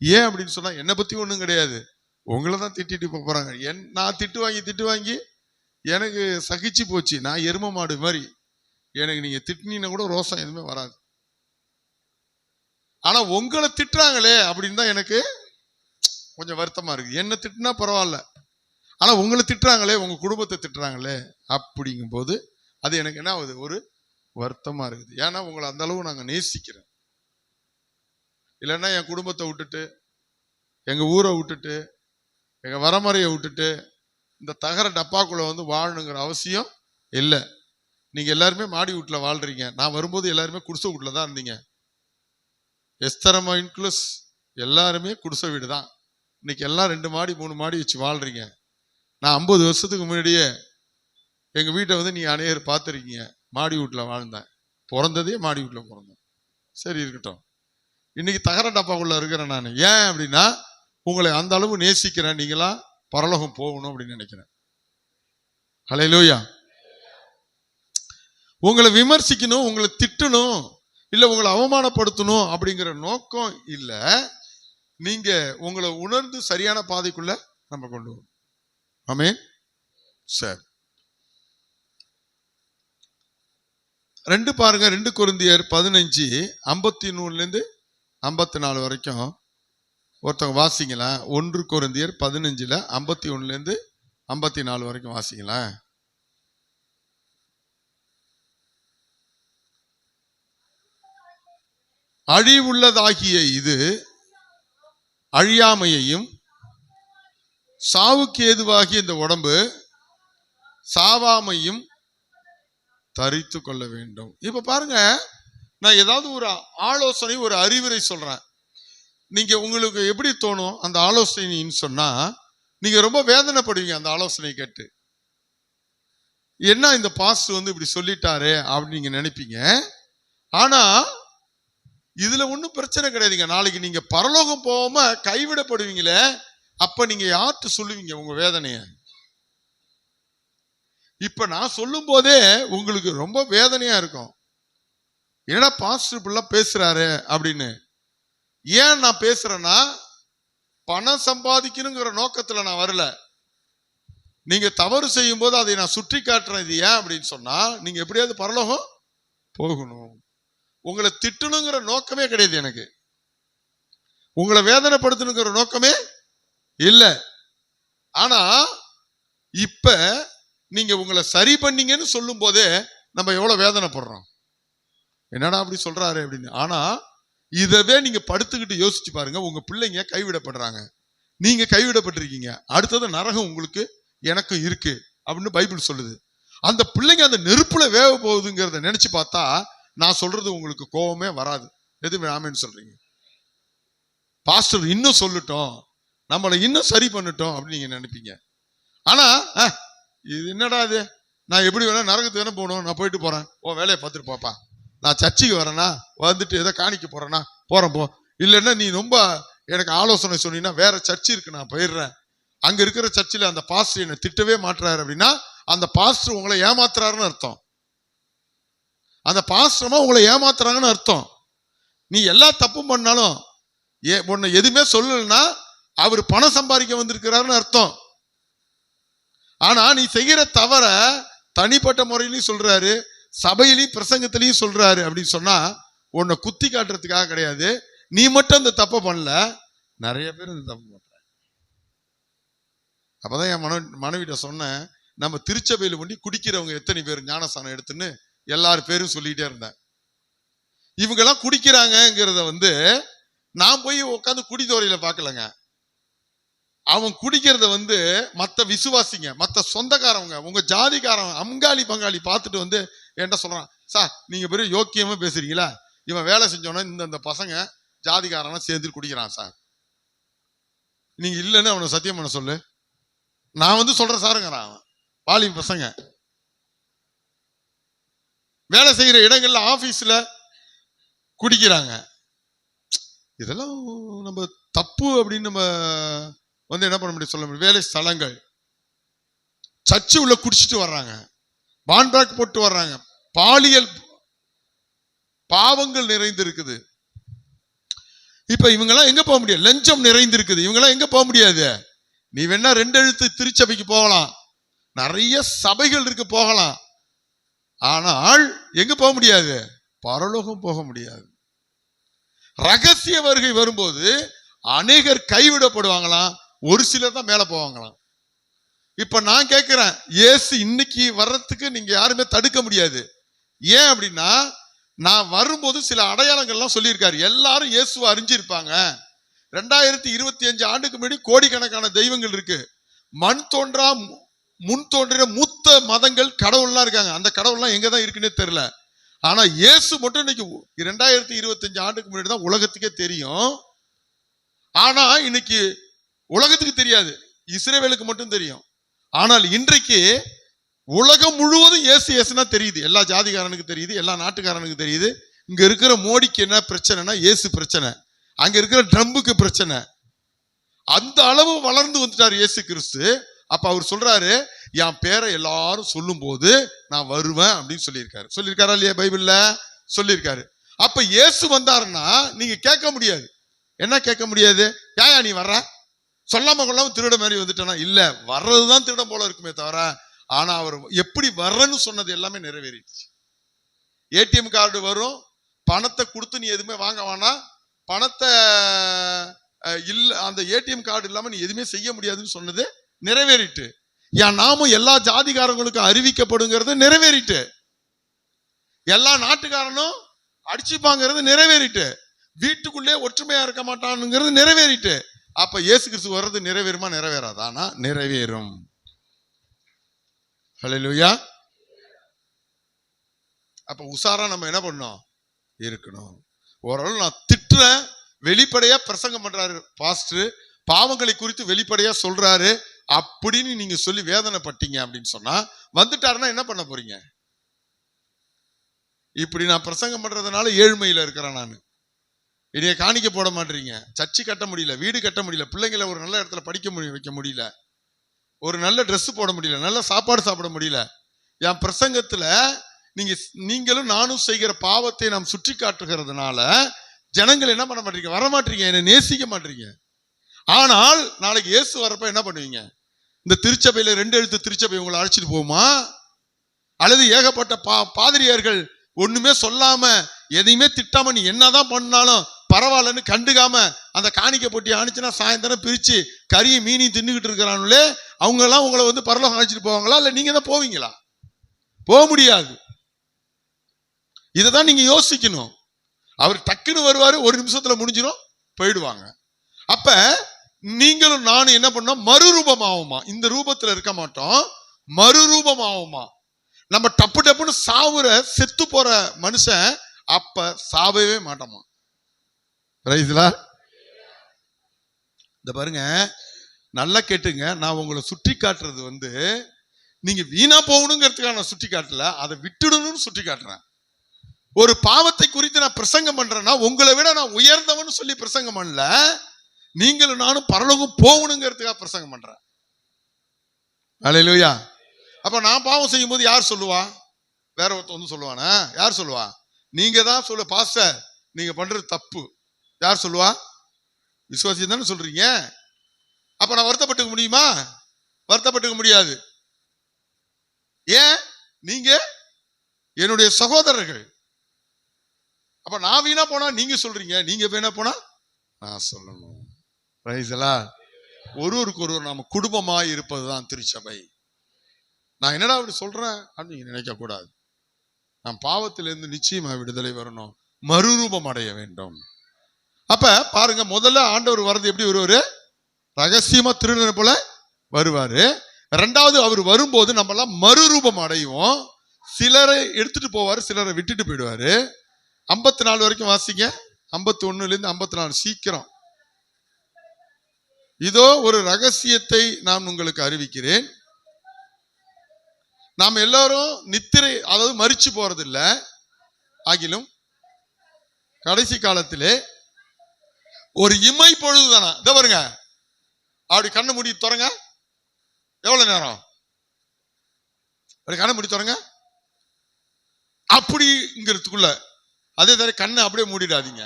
ஏன் அப்படின்னு சொன்னா, என்னை பத்தி ஒண்ணும் கிடையாது, உங்களை தான் திட்டிட்டு போறாங்க. நான் திட்டு வாங்கி எனக்கு சகிச்சு போச்சு. நான் எரும மாடு மாதிரி, எனக்கு நீங்க திட்டினீங்கன்னா கூட ரோசம் எதுவுமே வராது. ஆனா உங்களை திட்டுறாங்களே அப்படின்னு தான் எனக்கு கொஞ்சம் வருத்தமா இருக்கு. என்ன திட்டுனா பரவாயில்ல, ஆனா உங்களை திட்டுறாங்களே, உங்க குடும்பத்தை திட்டுறாங்களே அப்படிங்கும் போது அது எனக்கு என்ன ஆகுது, ஒரு வருத்தமா இருக்குது. ஏன்னா உங்களை அந்த அளவு நாங்க நேசிக்கிறேன். இல்லைன்னா என் குடும்பத்தை விட்டுட்டு, எங்க ஊரை விட்டுட்டு, எங்க வரமுறையை விட்டுட்டு இந்த தகர டப்பாக்குள்ள வாழணுங்கிற அவசியம் இல்லை. நீங்க எல்லாருமே மாடி வீட்டுல வாழ்றீங்க. நான் வரும்போது எல்லாருமே குடிசை வீட்டுல தான் இருந்தீங்க. எஸ்தரமா இன்க்ளூஸ் எல்லாருமே குடிசை வீடு தான். இன்னைக்கு எல்லாம் 2 மாடி 3 மாடி வச்சு வாழ்றீங்க. நான் 50 வருஷத்துக்கு முன்னாடியே எங்க வீட்டை நீ அநேகர் பார்த்துருக்கீங்க. மாடி வீட்டுல வாழ்ந்தேன், பிறந்ததே மாடி வீட்டுல பிறந்தேன். சரி இருக்கட்டும், இன்னைக்கு தகர டப்பாக்குள்ள இருக்கிறேன் நான். ஏன் அப்படின்னா உங்களை அந்த அளவு நேசிக்கிறேன், நீங்களா பரலோகம் போகணும் அப்படின்னு நினைக்கிறேன். ஹல்லேலூயா. உங்களை விமர்சிக்கணும், உங்களை திட்டணும், இல்ல உங்களை அவமானப்படுத்தணும் அப்படிங்கிற நோக்கம் இல்ல. நீங்க உங்களை உணர்ந்து சரியான பாதைக்குள்ள நம்ம கொண்டு வரும். ஆமென். சரி, 2 பாருங்க, 2 கொரிந்தியர் 15:53 54 வரைக்கும் ஒருத்தவங்க வாசிங்களா. 1 கொரிந்தியர் 15:51 54 வரைக்கும் வாசிங்களா. அழிவுள்ளதாகிய இது அழியாமையையும் சாவுக்கு ஏதுவாகிய இந்த உடம்பு சாவாமையும் தரித்து கொள்ள வேண்டும். இப்ப பாருங்க, நான் ஏதாவது ஒரு ஆலோசனை ஒரு அறிவுரை சொல்றேன், நீங்க உங்களுக்கு எப்படி தோணும் அந்த ஆலோசனைன்னு சொன்னா நீங்க ரொம்ப வேதனைப்படுவீங்க அந்த ஆலோசனை கேட்டு. என்ன இந்த பாஸ்டர் வந்து இப்படி சொல்லிட்டாரு அப்படின்னு நீங்க நினைப்பீங்க. ஆனா இதுல ஒன்றும் பிரச்சனை கிடையாதுங்க. நாளைக்கு நீங்க பரலோகம் போகாம கைவிடப்படுவீங்களே, அப்ப நீங்க யார்கிட்ட சொல்லுவீங்க உங்க வேதனைய? இப்ப நான் சொல்லும் போதே உங்களுக்கு ரொம்ப வேதனையா இருக்கும். ஏன்னா பாஸ்டர் இப்படிலாம் பேசுறாரு அப்படின்னு. ஏன் நான் பேசுறேன்னா, பணம் சம்பாதிக்கணுங்கிற நோக்கத்துல நான் வரல. நீங்க தவறு செய்யும் போது அதை நான் சுற்றி காட்டுறேன். இது ஏன் அப்படின்னு சொன்னா, நீங்க எப்படியாவது பரலோகம் போகணும். உங்களை திட்டணுங்கிற நோக்கமே கிடையாது எனக்கு. உங்களை வேதனைப்படுத்தணுங்கிற நோக்கமே இல்லை. ஆனா இப்ப நீங்க உங்களை சரி பண்ணீங்கன்னு சொல்லும் போதே நம்ம எவ்வளவு வேதனைப்படுறோம். என்னடா அப்படி சொல்றாரு அப்படின்னு. ஆனா இதவே நீங்க படுத்துக்கிட்டு யோசிச்சு பாருங்க. உங்க பிள்ளைங்க கைவிடப்படுறாங்க, நீங்க கைவிடப்பட்டிருக்கீங்க. அடுத்தது நரகம் உங்களுக்கு எனக்கும் இருக்கு அப்படின்னு பைபிள் சொல்லுது. அந்த பிள்ளைங்க அந்த நெருப்புல வேக போகுதுங்கிறத நினைச்சு பார்த்தா நான் சொல்றது உங்களுக்கு கோபமே வராது. எதுவுமே ஆமேன்னு சொல்றீங்க. பாஸ்டர் இன்னும் சொல்லட்டும், நம்மளை இன்னும் சரி பண்ணட்டும் அப்படின்னு நீங்க நினைப்பீங்க. ஆனா இது என்னடா இது, நான் எப்படி வேணா நரகத்துக்கு வேணா போகணும், நான் போயிட்டு போறேன், ஓ வேலையை பார்த்துட்டு போப்பா. நான் சர்ச்சுக்கு வரேன்னா வந்துட்டு ஏதோ காணிக்க போறேன்னா போறேன் போ. இல்லைன்னா நீ ரொம்ப எனக்கு ஆலோசனை சொன்னீங்கன்னா வேற சர்ச்சு இருக்கு நான் போயிடுறேன், அங்க இருக்கிற சர்ச்சில் அந்த பாஸ்டர் என்னை திட்டவே மாட்டுறாரு அப்படின்னா அந்த பாஸ்டர் உங்களை ஏமாத்துறாருன்னு அர்த்தம். அந்த பாஸ்டரமா உங்களை ஏமாத்துறாங்கன்னு அர்த்தம். நீ எல்லா தப்பும் பண்ணாலும் உன்னை எதுவுமே சொல்லலைன்னா அவர் பணம் சம்பாதிக்க வந்திருக்கிறாருன்னு அர்த்தம். ஆனா நீ செய்கிற தவற தனிப்பட்ட முறையிலையும் சொல்றாரு, சபையிலையும் பிரசங்கத்திலையும் சொல்றாரு அப்படின்னு சொன்னா உன்னை குத்தி காட்டுறதுக்காக கிடையாது. நீ மட்டும் அந்த தப்பை பண்ணல, நிறைய பேர் இந்த தப்பு பண்ற. அப்பதான் என் மனைவிட்ட சொன்னேன், நம்ம திருச்சபையில கொண்டு குடிக்கிறவங்க எத்தனை பேர் ஞானஸ்தானம் எடுத்துன்னு எல்லாரும் பேரும் சொல்லிட்டே இருந்தேன். இவங்கெல்லாம் குடிக்கிறாங்கிறத வந்து நான் போய் உட்காந்து குடிதோரையில பார்க்கலங்க. அவன் குடிக்கிறத வந்து மற்ற விசுவாசிங்க, மற்ற சொந்தக்காரவங்க, உங்க ஜாதிக்காரவங்க, அங்காளி பங்காளி பார்த்துட்டு வந்து என்கிட்ட சொல்றான், சார் நீங்க பெரிய யோக்கியமா பேசுறீங்களா, இவன் வேலை செஞ்சோன்னா இந்த பசங்க ஜாதிக்காரனா சேர்ந்து குடிக்கிறான் சார், நீங்க இல்லைன்னு அவனை சத்தியம் பண்ண சொல்லு. நான் வந்து சொல்றேன் சாருங்கிறான். அவன் வாலி பசங்க வேலை செய்யற இடங்கள்ல ஆபீஸ்ல குடிக்கிறாங்க. இதெல்லாம் நம்ம தப்பு அப்படின்னு நம்ம வந்து என்ன பண்ண முடியும், சொல்ல முடியும். வேலை ஸ்தலங்கள், சர்ச்சு உள்ள குடிச்சிட்டு வர்றாங்க, பான்பேக் போட்டு வர்றாங்க, பாலியல் பாவங்கள் நிறைந்து இருக்குது. இப்ப இவங்கெல்லாம் எங்க போக முடியாது, லஞ்சம் நிறைந்து இருக்குது, இவங்கெல்லாம் எங்க போக முடியாது. நீ வேணா 2 எழுத்து திருச்சபைக்கு போகலாம், நிறைய சபைகள் இருக்கு போகலாம், ஆனால் எங்க போக முடியாது, பரலோகம் போக முடியாது. ரகசிய வருகை வரும்போது அநேகர் கைவிடப்படுவாங்களாம், ஒரு சிலர் தான் மேல போவாங்களாம். இப்ப நான் கேட்கிறேன், இயேசு இன்னைக்கு வர்றதுக்கு நீங்க யாருமே தடுக்க முடியாது. ஏன் அப்படின்னா, நான் வரும்போது சில அடையாளங்கள்லாம் சொல்லியிருக்காரு. எல்லாரும் இயேசுவை அறிஞ்சிருப்பாங்க. 2025 ஆண்டுக்கு முன்னாடி கோடிக்கணக்கான தெய்வங்கள் இருக்கு. மண் தோன்றா முன் தோன்றிய மூத்த மதங்கள் கடவுள்லாம் இருக்காங்க. அந்த கடவுள்லாம் எங்கதான் இருக்குன்னே தெரியல. ஆனா இயேசு மட்டும் இன்னைக்கு 2025 ஆண்டுக்கு முன்னாடி தான் உலகத்துக்கே தெரியும். ஆனா இன்னைக்கு உலகத்துக்கு தெரியாது, இஸ்ரவேலுக்கு மட்டும் தெரியும். ஆனால் இன்றைக்கு உலகம் முழுவதும் இயேசு இயேசுனா தெரியுது. எல்லா ஜாதிகாரனுக்கு தெரியுது, எல்லா நாட்டுக்காரனுக்கு தெரியுது. இங்க இருக்கிற மோடிக்கு என்ன பிரச்சனைனா இயேசு பிரச்சனை, அங்க இருக்கிற ட்ரம்புக்கு பிரச்சனை. அந்த அளவு வளர்ந்து வந்துட்டார் இயேசு கிறிஸ்து. அப்ப அவர் சொல்றாரு, என் பேரை எல்லாரும் சொல்லும் போது நான் வருவேன் அப்படின்னு சொல்லியிருக்காரா இல்லையா, பைபிள்ல சொல்லியிருக்காரு. அப்ப இயேசு வந்தாருன்னா நீங்க கேட்க முடியாது. என்ன கேட்க முடியாது, ஏயா நீ வர்ற, சொல்லாம கொள்ளாம திருட மாதிரி வந்துட்டானா, இல்ல வர்றதுதான் திருடம் போல இருக்குமே தவிர, ஆனா அவர் எப்படி வர்றன்னு சொன்னது எல்லாமே நிறைவேறிடுச்சு. ஏடிஎம் கார்டு வரும், பணத்தை கொடுத்து நீ எதுவுமே வாங்க வேணாம், பணத்தை இல்ல அந்த ஏடிஎம் கார்டு இல்லாம நீ எதுவுமே செய்ய முடியாதுன்னு சொன்னது நிறைவேறிட்டு. என் நாமும் எல்லா ஜாதிகாரங்களுக்கும் அறிவிக்கப்படுங்கிறது நிறைவேறிட்டு. எல்லா நாட்டுக்காரனும் அடிச்சுப்பாங்கிறது நிறைவேறிட்டு. வீட்டுக்குள்ளே ஒற்றுமையா இருக்க மாட்டானுங்கிறது நிறைவேறிட்டு. அப்ப இயேசு கிறிஸ்து வர்றது நிறைவேறுமா? நிறைவேறாதானா? நிறைவேறும். ஹல்லேலூயா. அப்ப உசாரா நம்ம என்ன பண்ணோம்? இருக்கணும். ஓரளவு நான் திட்டுறேன், வெளிப்படையா பிரசங்கம் பண்றாரு பாஸ்டர், பாவங்களை குறித்து வெளிப்படையா சொல்றாரு அப்படின்னு நீங்க சொல்லி வேதனைப்பட்டீங்க அப்படின்னு சொன்னா வந்துட்டாருன்னா என்ன பண்ண போறீங்க? இப்படி நான் பிரசங்கம் பண்றதுனால ஏழ்மையில இருக்கிறேன், நான் இதைய காணிக்க போட மாட்டீங்க, சர்ச்சு கட்ட முடியல, வீடு கட்ட முடியல, பிள்ளைங்களை ஒரு நல்ல இடத்துல படிக்க வைக்க முடியல, ஒரு நல்ல ட்ரெஸ் போட முடியல, நல்ல சாப்பாடு சாப்பிட முடியல. என் பிரசங்கத்துல நீங்களும் நானும் செய்கிற பாவத்தை நாம் சுற்றி காட்டுகிறதுனால ஜனங்கள் என்ன பண்ண மாட்டீங்க? வரமாட்டீங்க, என்னை நேசிக்க மாட்டீங்க. ஆனால் நாளைக்கு இயேசு வரப்ப என்ன பண்ணுவீங்க? இந்த திருச்சபையில 2 எழுத்து திருச்சபை உங்களை அழைச்சிட்டு போகுமா? அல்லது ஏகப்பட்ட பாதிரியார்கள் ஒண்ணுமே சொல்லாம எதையுமே திட்டாம நீ என்னதான் பண்ணாலும் பரவாயில்லன்னு கண்டுக்காம அந்த காணிக்கை போட்டி ஆணிச்சுன்னா சாயந்தரம் பிரிச்சு கறியும் மீனையும் தின்னுகிட்டு இருக்கிறாங்களே, அவங்க எல்லாம் உங்களை வந்து பரலோகம் அழைச்சிட்டு போவாங்களா? இல்ல நீங்க தான் போவீங்களா? போக முடியாது. இதைதான் நீங்க யோசிக்கணும். அவர் டக்குன்னு வருவாரு, ஒரு நிமிஷத்துல முடிஞ்சிடும், போயிடுவாங்க. அப்ப நீங்களும் நானும் என்ன பண்ணோம்? மறுரூபமாகுமா? இந்த ரூபத்துல இருக்க மாட்டோம், மறுரூபமாகுமா? நம்ம டப்பு டப்புன்னு சாவுற செத்து போற மனுஷன் அப்ப சாவவே மாட்டோமா? இந்த பாருங்க, நல்லா கேட்டுங்க, நான் உங்களை சுற்றி காட்டுறது வந்து நீங்க வீணா போகணுங்கிறதுக்காக நான் சுற்றி காட்டல, அதை விட்டுடணும்னு சுற்றி காட்டுறேன். ஒரு பாவத்தை குறித்து நான் பிரசங்கம் பண்றேன்னா உங்களை விட நான் உயர்ந்தவன்னு சொல்லி பிரசங்கம் பண்ணல, நீங்களும் நானும் பரலோகம் போகணுங்கிறதுக்காக பிரசங்கம் பண்றேன். அல்லேலூயா. அப்ப நான் பாவம் செய்யும் போது யார் சொல்லுவா? வேற ஒருத்தர் வந்து சொல்லுவானா? யார் சொல்லுவா? நீங்க தான் சொல்ல, பாஸ்டர் நீங்க பண்றது தப்பு. யார் சொல்லுவா? விசுவாசி தானே சொல்றீங்க. அப்ப நான் வருத்தப்பட்டுக்க முடியுமா? வருத்தப்பட்டுக்க முடியாது. ஏன்? நீங்க என்னுடைய சகோதரர்கள். அப்ப நான் வீணா போனா நீங்க சொல்றீங்க, நீங்க வீணா போனா நான் சொல்லணும். ஒருவருக்கு ஒருவர் நாம குடும்பமாய் இருப்பதுதான் திருச்சபை. நான் என்னடா அப்படி சொல்றேன் அப்படின்னு நினைக்க கூடாது. நான் பாவத்திலிருந்து நிச்சயமா விடுதலை வரணும், மறுரூபம் அடைய வேண்டும். அப்ப பாருங்க, முதல்ல ஆண்டவர் வர்றது எப்படி வருவாரு? ரகசியமா திருடனை போல வருவாரு. 2வது அவர் வரும்போது நம்ம எல்லாம் மறுரூபம் அடைவோம். சிலரை எடுத்துட்டு போவாரு, சிலரை விட்டுட்டு போயிடுவாரு. 54 வரைக்கும் வாசிங்க. 51 54 சீக்கிரம். இதோ ஒரு ரகசியத்தை நான் உங்களுக்கு அறிவிக்கிறேன். நாம் எல்லாரும் நித்திரை, அதாவது மரிச்சு போறதில்ல, ஆகிலும் கடைசி காலத்திலே ஒரு இமை பொழுதுதானா. இத பாருங்க, அப்படி கண்ணை மூடி தொடங்க. எவ்வளவு நேரம்? அப்படி கண்ணை மூடி தொடங்க. அப்படிங்கிறதுக்குள்ள அதே தவிர கண்ணை அப்படியே மூடிடாதீங்க.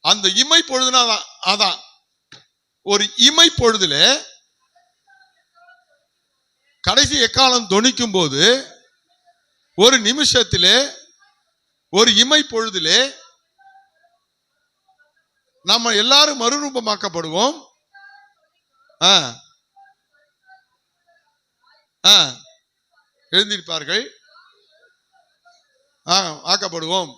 அந்த இமை பொழுதுனா அதான் ஒரு இமை பொழுதுல கடைசி எக்காலம் தொனிக்கும் போது ஒரு நிமிஷத்திலே, ஒரு இமை பொழுதிலே நம்ம எல்லாரும் மறுரூபமாக்கப்படுவோம். எழுந்திருப்பார்கள், ஆக்கப்படுவோம்.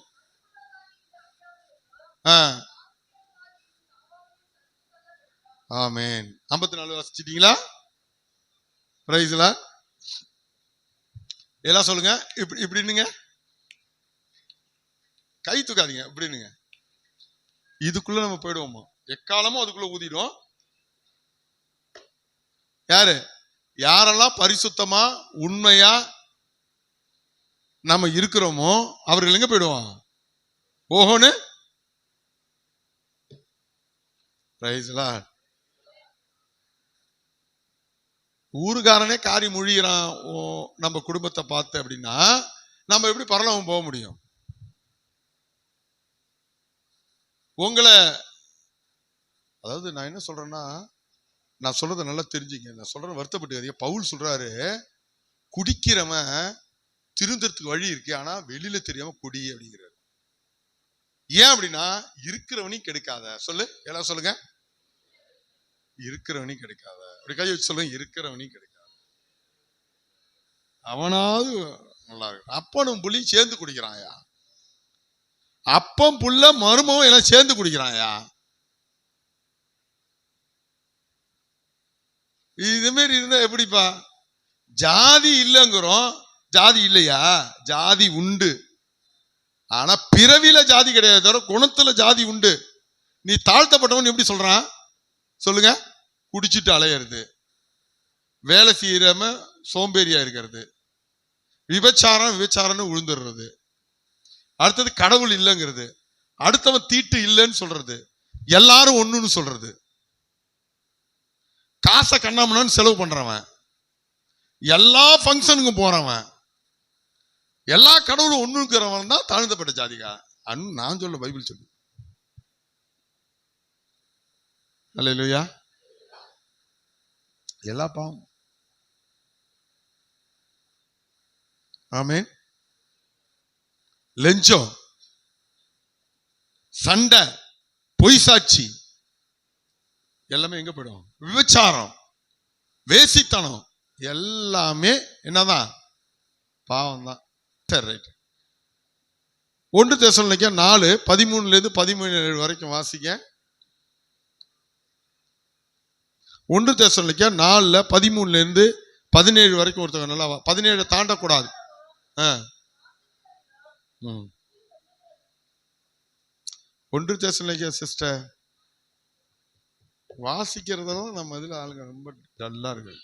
ஆமென். 54 வாசிச்சிட்டீங்களா? பிரைஸ்ல எல்லாம் சொல்லுங்க. இப்படின்னுங்க, கை தூக்காதீங்க, இப்படின்னுங்க. இதுக்குள்ள நம்ம போயிடுவோமா? எக்காலமும் அதுக்குள்ள ஊதிடும். யாரு யாரெல்லாம் பரிசுத்தமா உண்மையா நம்ம இருக்கிறோமோ அவர்கள் எங்க போயிடுவோம்? ஓஹோன்னு. ஊருக்காரனே காரி மொழிகிறான் நம்ம குடும்பத்தை பார்த்து அப்படின்னா நம்ம எப்படி பரலோகம் போக முடியும்? உங்களை, அதாவது நான் என்ன சொல்றேன்னா, நான் சொல்றதை நல்லா தெரிஞ்சுங்க, நான் சொல்றேன் வருத்தப்பட்டு. பவுல் சொல்றாரு, குடிக்கிறவன் திருந்தறதுக்கு வழி இருக்கு, ஆனா வெளியில தெரியாம குடி அப்படிங்கிறாரு. ஏன் அப்படின்னா, இருக்கிறவனையும் கெடுக்காத. சொல்லு, எல்லாம் சொல்லுங்க. இருக்கிறவனையும் கெடுக்காத. அப்படி கை வச்சு சொல்லுங்க, இருக்கிறவனையும் கெடுக்காத. அவனாவது நல்லா இருக்கு. அப்பனும் புள்ளி சேர்ந்து குடிக்கிறான்யா. அப்பம் புள்ள மருமம் எல்லாம் சேர்ந்து குடிக்கிறான்யா. இது மாதிரி இருந்தா எப்படிப்பா? ஜாதி இல்லைங்கிறோம், ஜாதி இல்லையா? ஜாதி உண்டு. ஆனா பிறவில ஜாதி கிடையாது, தவிர குணத்துல ஜாதி உண்டு. நீ தாழ்த்தப்பட்டவன் எப்படி சொல்றான் சொல்லுங்க? குடிச்சிட்டு அலையிறது, வேலை செய்யறாம சோம்பேறியா இருக்கிறது, விபச்சாரம்னு விழுந்துடுறது, அடுத்தது கடவுள் இல்லைங்கிறது, அடுத்தவன் தீட்டு இல்லைன்னு சொல்றது, எல்லாரும் ஒண்ணுன்னு சொல்றது, காசை கண்ணாமண்ணான்னு செலவு பண்றவன், எல்லா ஃபங்க்ஷனுக்கும் போறவன், எல்லா கடவுளும் ஒண்ணுங்கிறவன் தான் தாழ்ந்தப்பட்ட ஜாதிகா. நான் சொல்ல, பைபிள் சொல்லு. அல்லேலூயா. எல்லா பாவம். ஆமென். லஞ்சம், சண்டை, பொய் சாட்சி எல்லாமே எங்க போயிடும்? விபச்சாரம், வேசித்தனம் எல்லாமே என்னதான்? பாவம் தான். சரி, ரைட். 1 தெசலோனிக்கேயர் 4:13 வரைக்கும் வாசிங்க. 1 தெசலோனிக்கேயர் 4:13 வரைக்கும் ஒருத்தவங்க நல்லா 17 தாண்டக்கூடாது. 1 தெசலோனிக்கேயர் சிஸ்டர் வாசிக்கிறதெல்லாம் நம்ம இதுல ஆளுங்க ரொம்ப டல்லா இருக்கு.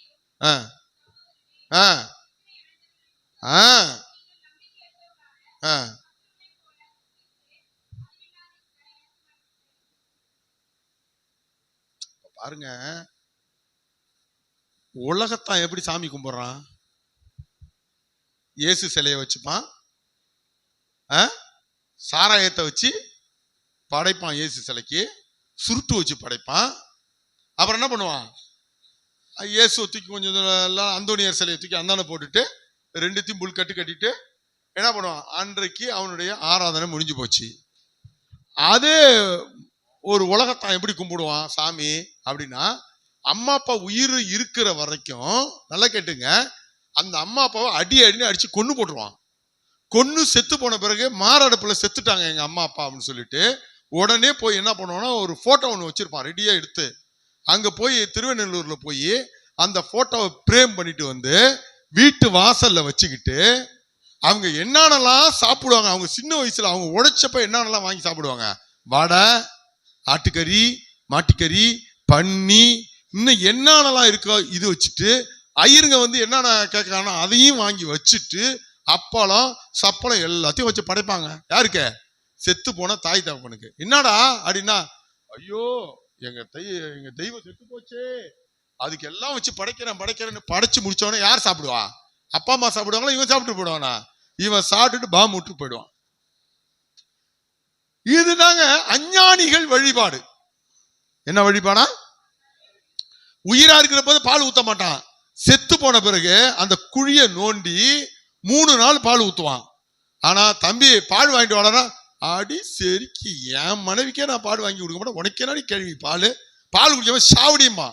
பாருங்க, உலகத்தான் எப்படி சாமி கும்பிடுறான்? இயேசு சிலையை வச்சுப்பான், சாராயத்தை வச்சு படைப்பான், இயேசு சிலைக்கு சுருட்டு வச்சு படைப்பான். அப்புறம் என்ன பண்ணுவான்? இயேசு தூக்கி கொஞ்சம் எல்லாம் அந்தோனியார் சிலையை தூக்கி அந்தான போட்டுட்டு 2த்தையும் புல் கட்டிட்டு என்ன பண்ணுவான்? அன்றைக்கு அவனுடைய ஆராதனை முடிஞ்சு போச்சு. அது ஒரு உலகத்தான் எப்படி கும்பிடுவான் சாமி அப்படின்னா, அம்மா அப்பா உயிர் இருக்கிற வரைக்கும் நல்லா கேட்டுங்க, அந்த அம்மா அப்பாவை அடின்னு அடிச்சு கொன்னு போட்டுருவான். கொன்னு செத்து போன பிறகு மாரடைப்புல செத்துட்டாங்க எங்க அம்மா அப்பா அப்படின்னு சொல்லிட்டு உடனே போய் என்ன பண்ணுவான்னா, ஒரு போட்டோ ஒன்று வச்சிருப்பான் ரெடியா எடுத்து, அங்க போய் திருவெண்ணூர்ல போய் அந்த போட்டோவை பிரேம் பண்ணிட்டு வந்து வீட்டு வாசல்ல வச்சுக்கிட்டு அவங்க என்னென்னலாம் சாப்பிடுவாங்க, அவங்க சின்ன வயசுல அவங்க உழைச்சப்ப என்னென்னலாம் வாங்கி சாப்பிடுவாங்க, வடை, ஆட்டுக்கறி, மாட்டுக்கறி, பன்னி, இன்னும் என்னென்னலாம் இருக்கோ இது வச்சுட்டு ஐயருங்க வந்து என்னென்ன கேட்கறானோ அதையும் வாங்கி வச்சுட்டு அப்பளம் சப்பளம் எல்லாத்தையும் வச்சு படைப்பாங்க. யாருக்கு? செத்து போன தாய் தகப்பனுக்கு. என்னடா அப்படின்னா, ஐயோ எங்க தெய்வம் செத்து போச்சு, அதுக்கு எல்லாம் வச்சு படைக்கிறேன்னு படைச்சு முடிச்சவன யார் சாப்பிடுவா? அப்பா அம்மா சாப்பிடுவாங்களா? இவன் சாப்பிட்டு போயிடுவானா? இவன் சாப்பிட்டுட்டு பாம்பு விட்டு போயிடுவான். இதுதாங்க அஞ்ஞானிகள் வழிபாடு. என்ன வழிபாடா? உயிரா இருக்கிற போது பால் ஊத்த மாட்டான், செத்து போன பிறகு அந்த குழிய நோண்டி 3 நாள் பால் ஊத்துவான். ஆனா தம்பி பால் வாங்கிட்டு வாடா, அடி சரிக்கு என் மனைவிக்கே நான் பால் வாங்கி கொடுக்க மாட்டேன், உனக்கே நாடி கேள்வி பால் குடிக்காம சாவடியுமா.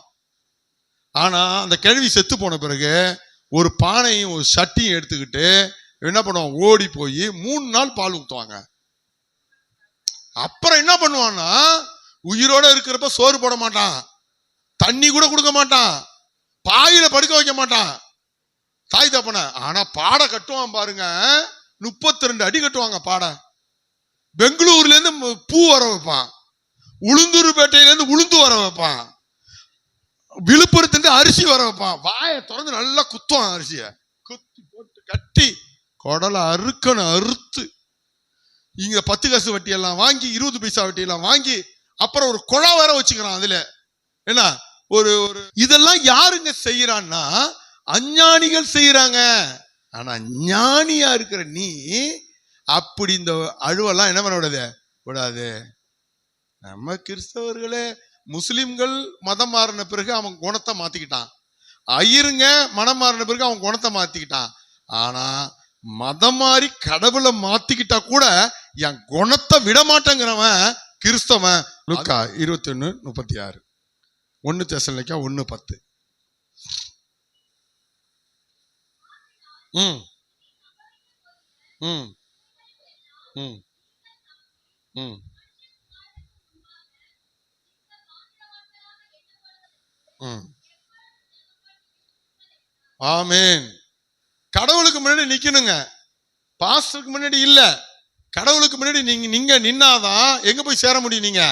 ஆனா அந்த கேள்வி செத்து போன பிறகு ஒரு பானையும் ஒரு சட்டியும் எடுத்துக்கிட்டு என்ன பண்ணுவான்? ஓடி போய் 3 நாள் பால் ஊத்துவாங்க. அப்புறம் என்ன பண்ணுவான்னா, உயிரோட இருக்கிறப்ப சோறு போட மாட்டான், தண்ணி கூட கொடுக்க மாட்டான், பாயில படுக்க வைக்க மாட்டான் தாய் தப்பன. ஆனா பாடை கட்டுவான் பாருங்க, 32 அடி கட்டுவாங்க பாடை. பெங்களூர்ல இருந்து பூ வர வைப்பான், உளுந்தூர்பேட்டையில இருந்து உளுந்து வர வைப்பான், விழுப்புரத்துல அரிசி வர வைப்பான். வாயை திறந்து நல்லா குத்துவான், அரிசிய குத்தி போட்டு கட்டி குடலை அறுத்து இங்க 10 காசு வட்டி எல்லாம் வாங்கி 20 பைசா வட்டி எல்லாம் வாங்கி அப்புறம் ஒரு குழா வேற வச்சுக்கிறான். அதுல என்ன ஒரு இதெல்லாம் யாருங்க செய்யறான்னா, அஞ்ஞானிகள் செய்யறாங்க. ஆனா ஞானியா இருக்கிற நீ அப்படி இந்த அழுவெல்லாம் என்ன பண்ண விடாது. நம்ம கிறிஸ்தவர்களே, முஸ்லிம்கள் மதம் மாறின பிறகு அவன் குணத்தை மாத்திக்கிட்டான், ஐயருங்க மனம் மாறின பிறகு அவன் குணத்தை மாத்திக்கிட்டான். ஆனா மதம் மாறி கடவுளை மாத்திக்கிட்டா கூட என் குணத்தை விட மாட்டேங்கிறவன் கிறிஸ்தவன். லூக்கா 21:36, 1 தெசலோனிக்கேயர் 1:10. ம். ம். ஆமென். கடவுளுக்கு முன்னாடி நிக்கணுங்க, பாஸ்டருக்கு முன்னாடி இல்ல. கடவுளுக்கு முன்னாடி நீங்க நின்னாதான் எங்க போய் சேர முடியும். நீங்க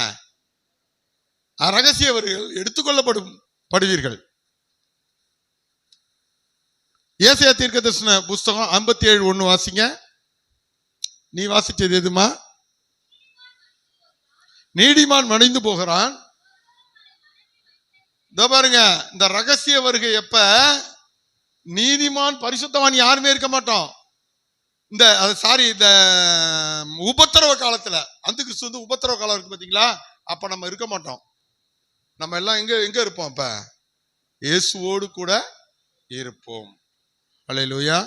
ரகசியவர்கள் எடுத்துக்கொள்ளப்படுவீர்கள். ஏசாயா தீர்க்கதரிசன புஸ்தகம் 57:1 வாசிங்க. நீ வாசிச்சது எதுமா? நீதிமான் மடிந்து போகிறான். இதோ பாருங்க, இந்த ரகசிய வருகை எப்ப? நீதிமான் பரிசுத்தவான் யாருமே இருக்க மாட்டோம். இந்த உபத்திரவ காலத்துல, அந்த கிறிஸ்து வந்து உபத்திரவ காலம் இருக்கு பாத்தீங்களா, அப்ப நம்ம இருக்க மாட்டோம். நம்ம எல்லாம் எங்க இருப்போம்? அப்ப இயேசுவோடு கூட இருப்போம். அல்லேலூயா.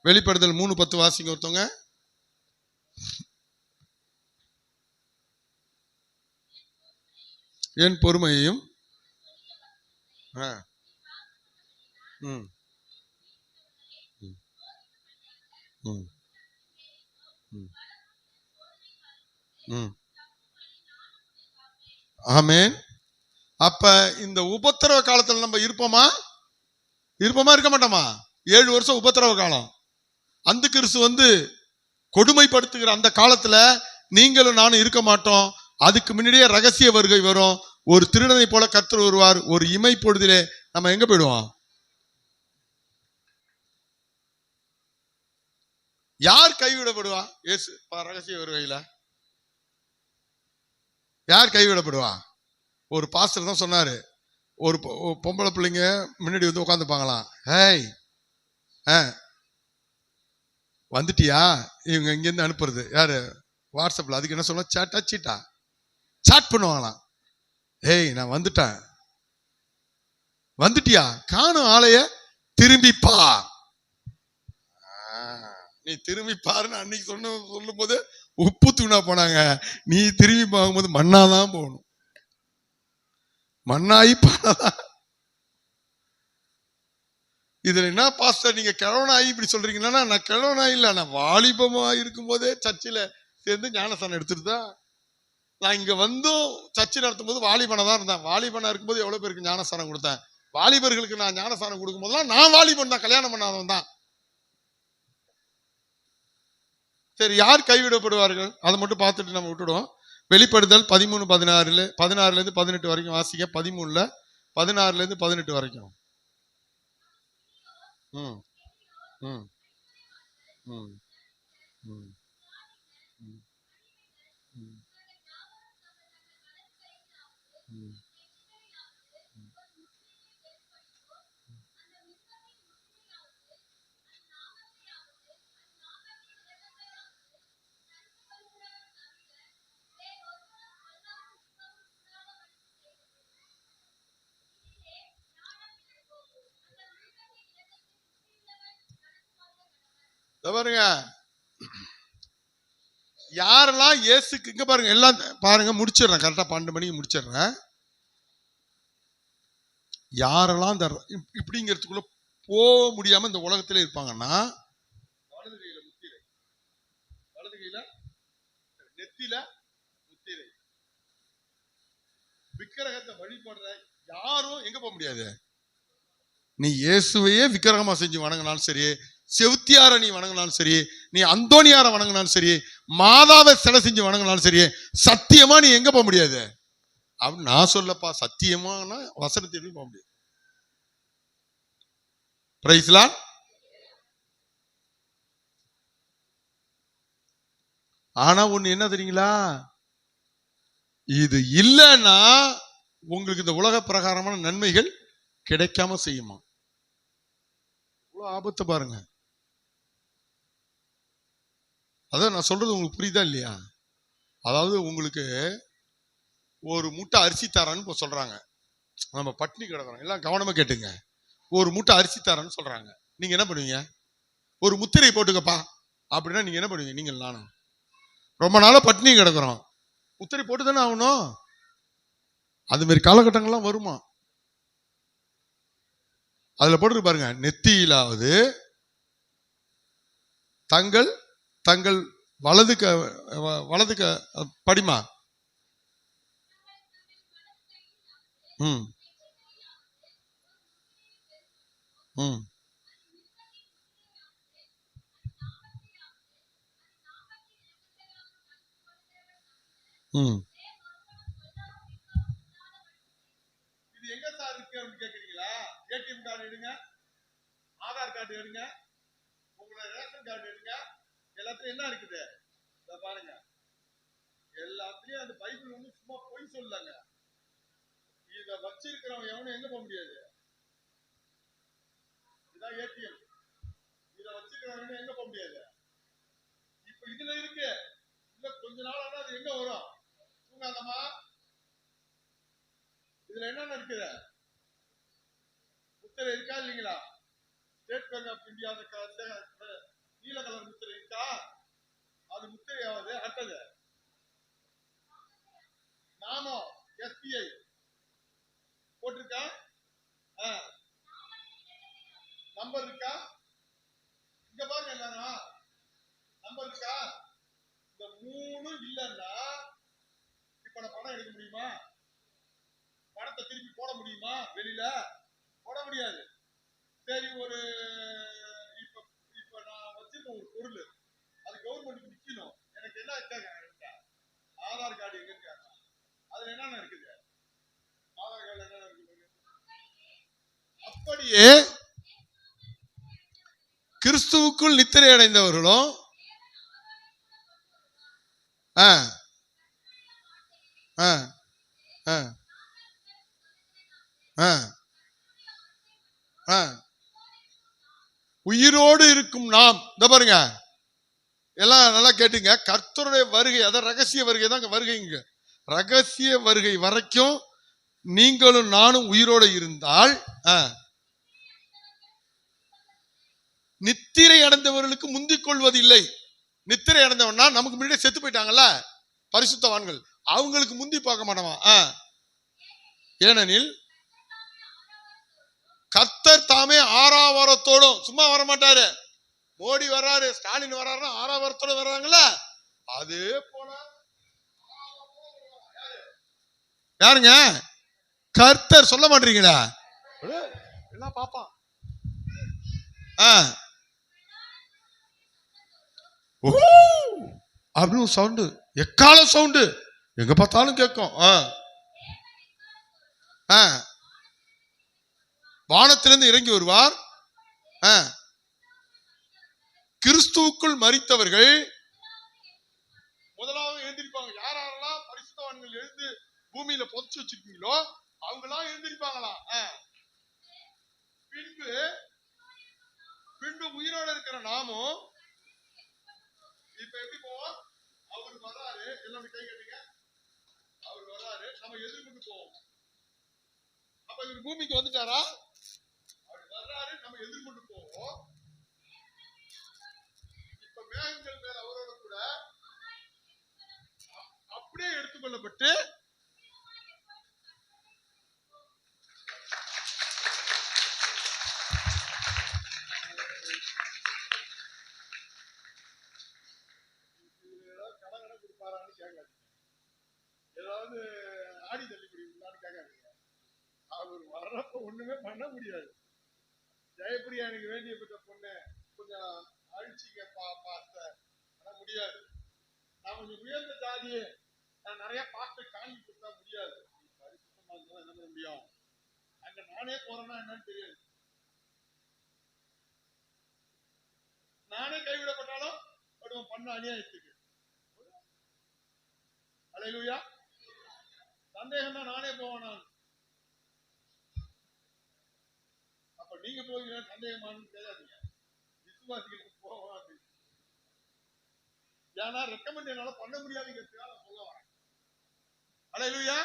வெளிப்படுதல் 3:10 வாசிங்க ஒருத்தவங்க. என் பொறுமையையும் ஆமென். அப்ப இந்த உபத்திரவ காலத்துல நம்ம இருப்போமா இருக்க மாட்டோமா? 7 வருஷம் உபத்திரவ காலம். அந்த கிறிஸ்து வந்து கொடுமைப்படுத்துகிற அந்த காலத்துல நீங்களும் நானும் இருக்க மாட்டோம். அதுக்கு முன்னாடியே ரகசிய வருகை வரும். ஒரு திருடனை போல கர்த்தர் வருவார். ஒரு இமை பொழுதிலே நம்ம எங்க போயிடுவோம்? யார் கைவிடப்படுவா? இயேசு ரகசிய வருகையில யார் கைவிடப்படுவா? ஒரு பாஸ்டர் தான் சொன்னாரு, ஒரு பொம்பளை பிள்ளைங்க முன்னாடி வந்து உட்காந்துப்பாங்களாம். ஹேய் வந்துட்டியா? இவங்க இங்கேருந்து அனுப்புறது யாரு? வாட்ஸ்அப்ல. அதுக்கு என்ன சொல்ல? சீட்டா சாட் பண்ணுவாங்களாம். ஏய் நான் வந்துட்டேன். வந்துட்டியா? காணும் ஆளைய, திரும்பி பார். நீ திரும்பி பாருன்னு அன்னைக்கு சொல்லும் போது உப்பு தூணா போனாங்க. நீ திரும்பி பார்க்கும்போது மண்ணாதான் போகணும். மண்ணாயி பாதான். இதுல என்ன பாஸ்டர் நீங்க கிழவனாயி இப்படி சொல்றீங்கன்னா, நான் கிழவனாயி இல்ல, நான் வாலிபமா இருக்கும் போதே சர்ச்சில் சேர்ந்து ஞானஸ்தானம் எடுத்துட்டு தான் நான் இங்க வந்தும் சர்ச்சை நடத்தும் போது வாலிபனா தான் இருந்தேன். வாலிபனா இருக்கும்போது எவ்வளவு பேருக்கு ஞானஸ்தானம் கொடுத்தேன். வாலிபர்களுக்கு நான் ஞானஸ்தானம் கொடுக்கும் போதெல்லாம் நான் வாலிபன் தான், கல்யாணம் பண்ணாதவன் தான். சரி, யார் கைவிடப்படுவார்கள் அதை மட்டும் பார்த்துட்டு நம்ம விட்டுடுவோம். வெளிப்படுதல் 13:16 18 வரைக்கும் வாசிக்க. 13 16 18 வரைக்கும். ம் ம் ம் ம் பாருங்க, யாரெல்லாம் இயேசுக்கு இங்க பாருங்க, எல்லாம் பாருங்க, முடிச்சிடுறேன் கரெக்டா 12 மணிக்கு முடிச்சிடுறேன். யாரெல்லாம் இந்த இப்படிங்கிறதுக்குள்ள போக முடியாம இந்த உலகத்திலே இருப்பாங்கன்னா, வலது கையில முத்திரை, வலது கையில நெத்தியில முத்திரை, விக்கிரகத்தை வழிபடுற யாரும் எங்க போக முடியாது. நீ இயேசுவையே விக்கிரகமா செஞ்சு வணங்கினாலும் சரி, செவுத்தியார நீ வணங்கினாலும் சரி, நீ அந்தோனியார வணங்கினாலும் சரி, மாதாவை சிலை செஞ்சு வணங்கினாலும் சரி, சத்தியமா நீ எங்க போக முடியாது அப்படின்னு நான் சொல்லப்பா. சத்தியமான வசனத்திற்கு போக முடியாது. Praise Lord. ஆனா ஒண்ணு என்ன தெரியுங்களா, இது இல்லைன்னா உங்களுக்கு இந்த உலக பிரகாரமான நன்மைகள் கிடைக்காம செய்யுமா. ஆபத்து பாருங்க. அதான் நான் சொல்றது உங்களுக்கு புரியுதா இல்லையா? அதாவது உங்களுக்கு ஒரு மூட்டை அரிசி தரேன்னு சொல்றாங்க. நம்ம பட்டினி கிடக்குறோம், எல்லாம் கவனமா கேட்டுங்க. ஒரு மூட்டை அரிசி தரேன்னு சொல்றாங்க. நீங்க என்ன பண்ணுவீங்க? ஒரு முத்திரை போட்டுக்கப்பா அப்படின்னா நீங்க என்ன பண்ணுவீங்க? நீங்கள் நானும் ரொம்ப நாளா பட்டினி கிடக்குறோம், முத்திரை போட்டு தானே ஆகணும். அது மாதிரி காலகட்டங்கள்லாம் வருமா? அதுல போட்டு பாருங்க, நெத்தியிலாவது தங்கள் தங்கள் வலது படிமா. ம் ம் ம். இது எங்க சார் இருக்கு அப்படின்னு கேக்குறீங்களா? ஏடிஎம் கார்டு எடுங்க, ஆதார் கார்டு எடுங்க, உங்களோட ரேஷன் கார்டு எடுங்க. எல்லாத்துலயும் என்ன இருக்குது பாருங்க. எல்லாத்துலயும் அந்த பைபிள் வந்து சும்மா பொய் சொல்லலங்க. இத வச்சிருக்கிறவன் எவனும் எங்க போக முடியாது. இதான் ஏடிஎம். இத வச்சிருக்கிறவன் எங்க போக முடியாது. இப்ப இதுல இருக்கு. இல்ல கொஞ்ச நாள் ஆனா அது எங்க வரும்? தூங்காதமா. இதுல என்ன இருக்குது? முத்திரை இருக்கா இல்லைங்களா? ஸ்டேட் பேங்க் ஆஃப் இந்தியா நீல கலர் முத்திரை இருக்கா? அது முத்திரையாவது. அடுத்தது நானும் எஸ்பிஐ போட்டிருக்கா? நம்பர் இருக்கா? இங்க பாருங்க என்னன்னா நம்பர் இருக்கா? இந்த 3 இல்லன்னா இப்ப நான் பணம் எடுக்க முடியுமா? பணத்தை திருப்பி போட முடியுமா? வெளியில போட முடியாது. சரி, ஒரு இப்ப நான் வச்சிருக்க ஒரு பொருள் அது கவர்மெண்ட்டுக்கு விற்கணும். எனக்கு என்ன இருக்காங்க? ஆதார் கார்டு எங்க இருக்காங்க? அதுல என்னென்ன இருக்குது? ஆதார் கார்டு என்னென்ன இருக்குது? அப்படியே கிறிஸ்துவுக்குள் நித்திரை அடைந்தவர்களும் உயிரோடு இருக்கும் நாம். இந்த பாருங்க, எல்லாம் நல்லா கேட்டுங்க. கர்த்தருடைய வருகை, அதான் ரகசிய வருகை தான் வருகைங்க. ரகசிய வருகை வரைக்கும் நீங்களும் நானும் உயிரோடு இருந்தால் நித்திரை அடைந்தவர்களுக்கு முந்திக் கொள்வது இல்லை. நித்திரை அடைந்தவன்னா நமக்கு முன்னாடியே செத்து போயிட்டாங்கல்ல பரிசுத்தவான்கள், அவங்களுக்கு முந்தி பார்க்க மாட்டோம். ஏனெனில் கர்த்தர் தாமே ஆறாவரத்தோடும், சும்மா வர மாட்டாரு. மோடி வர்றாரு, ஸ்டாலின் வர்றாருன்னா ஆறாவரத்தோட வர்றாங்கல்ல, அதே போல யாருங்க? கர்த்தர். சொல்ல மாட்டீங்களா? எல்லாம் பாப்பான். அப்படின்னு சவுண்டு, எக்கால சவுண்டு எங்க பார்த்தாலும் கேட்கும். வானத்திலிருந்து இறங்கி வருவார். கிறிஸ்துவுக்குள் மரித்தவர்கள் முதலாவது எழுந்திருப்பாங்க. யாரெல்லாம் பரிசுத்தவான்கள் எழுந்து பூமியில புதைச்சு வச்சிருக்கீங்களோ அவங்களாம் எழுந்திருப்பாங்களாம். பின்பு உயிரோடு இருக்கிற நாமும் இப்ப எப்படி போவோம்? அவர் வர்றாரு, எல்லாரும் கை கட்டுங்க. அவர் வர்றாரு, நம்ம எதிர்கொண்டு போவோம். அப்ப இவர் பூமிக்கு வந்துட்டாரா? அவர் வர்றாரு, நம்ம எதிர்கொண்டு போவோம். இப்ப மேகங்கள் மேல அவரோட கூட அப்படியே எடுத்துக்கொள்ளப்பட்டு ஏதாவது ஆடி தள்ளுபடி உண்டான்னு கேட்காதீங்க. அவர் வர்றப்ப ஒண்ணுமே பண்ண முடியாது. ஜெயப்பிரியா எனக்கு வேண்டிய பெற்ற பொண்ணு கொஞ்சம் அழிச்சிங்க பண்ண முடியாது. நான் கொஞ்சம் உயர்ந்த ஜாதியே, நான் நிறைய பாஸ்டர் காணி கொடுத்தா முடியாது. பரிசுத்தமா இருந்தா என்ன பண்ண முடியும்? அங்க நானே போறேன்னா என்னன்னு தெரியாது. நானே கைவிடப்பட்டாலும் படுவோம் பண்ண அநியாயத்துக்கு. அல்லேலூயா. சந்தேகம் தான், நானே போவேன். நான் அப்ப நீங்க போவீங்க சந்தேகமானு தெரியாதீங்க. விசுவாசிகளுக்கு போவோம் அப்படின்னு. ஏன்னா ரெக்கமெண்ட் என்னால பண்ண முடியாதுங்கிறதுக்காக நான் சொல்ல வரேன். அல்லேலூயா.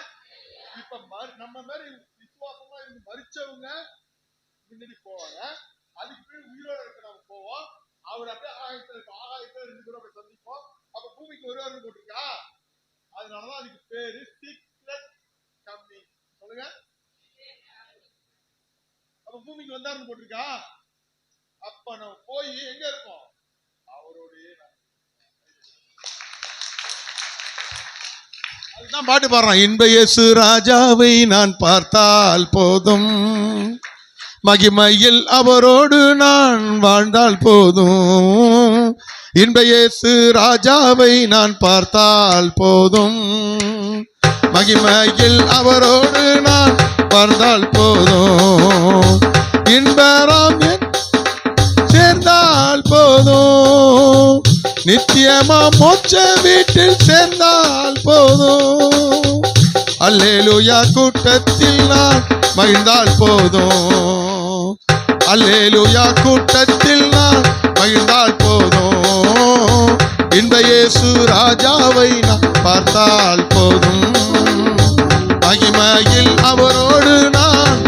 இப்ப நம்ம மாதிரி விசுவாசமா இருந்து மரிச்சவங்க முன்னாடி போவாங்க. அதுக்கு பிறகு உயிரோட இருக்க நம்ம போவோம். அவர் அப்படியே ஆகாயத்துல 2 பேரும் அப்படி சந்திப்போம். அப்ப பூமிக்கு வருவாருன்னு போட்டிருக்கா. அதனாலதான் அதுக்கு பேரு சீக்ரெட் கம்மிங். சொல்லுங்க. அப்ப பூமிக்கு வந்தாருன்னு போட்டிருக்கா. அப்ப நம்ம போய் எங்க இருப்போம்? அவரோடய தான் பாட்டு பாடுறான். இன்ப இயேசு ராஜாவை நான் பார்த்தால் போதும், மகிமையில் அவரோடு நான் வாழ்ந்தால் போதும். இன்ப இயேசு ராஜாவை நான் பார்த்தால் போதும், மகிமையில் அவரோடு நான் வாழ்ந்தால் போதும். இன்பராம் சேர்ந்தால் போதும், நித்தியமா மோட்ச வீட்டில் சேர்ந்தால் போதும். அல்லேலூயா கூட்டத்தில் நான் மகிழ்ந்தால் போதும், அல்லேலூயா கூட்டத்தில் நான் மகிழ்ந்தால் போதும். இன்ப இயேசு ராஜாவை நான் பார்த்தால் போதும், மகிமையில் அவரோடு நான்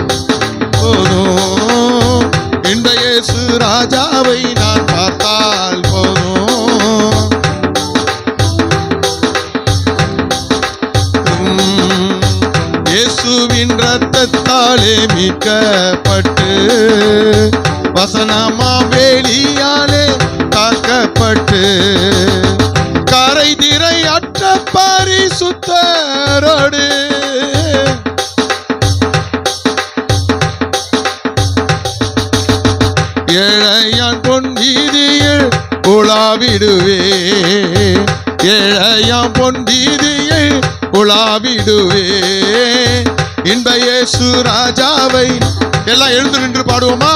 போதும். இன்ப இயேசு ராஜாவை நான் பார்த்தால் போதும். இயேசுவின் இரத்தத்தாலே மீட்கப்பட்டு, வசனமா வேலியாலே காக்கப்பட்டு, கரை திரை அற்ற பரிசுத்தரோடு ஏழையான் பொன் வீதியில் உலாவிடுவே, ஏழையான் பொன் வீதியில் உலாவிடுவே. இன்ப இயேசு ராஜாவை எல்லாம் எழுந்து நின்று பாடுவோமா?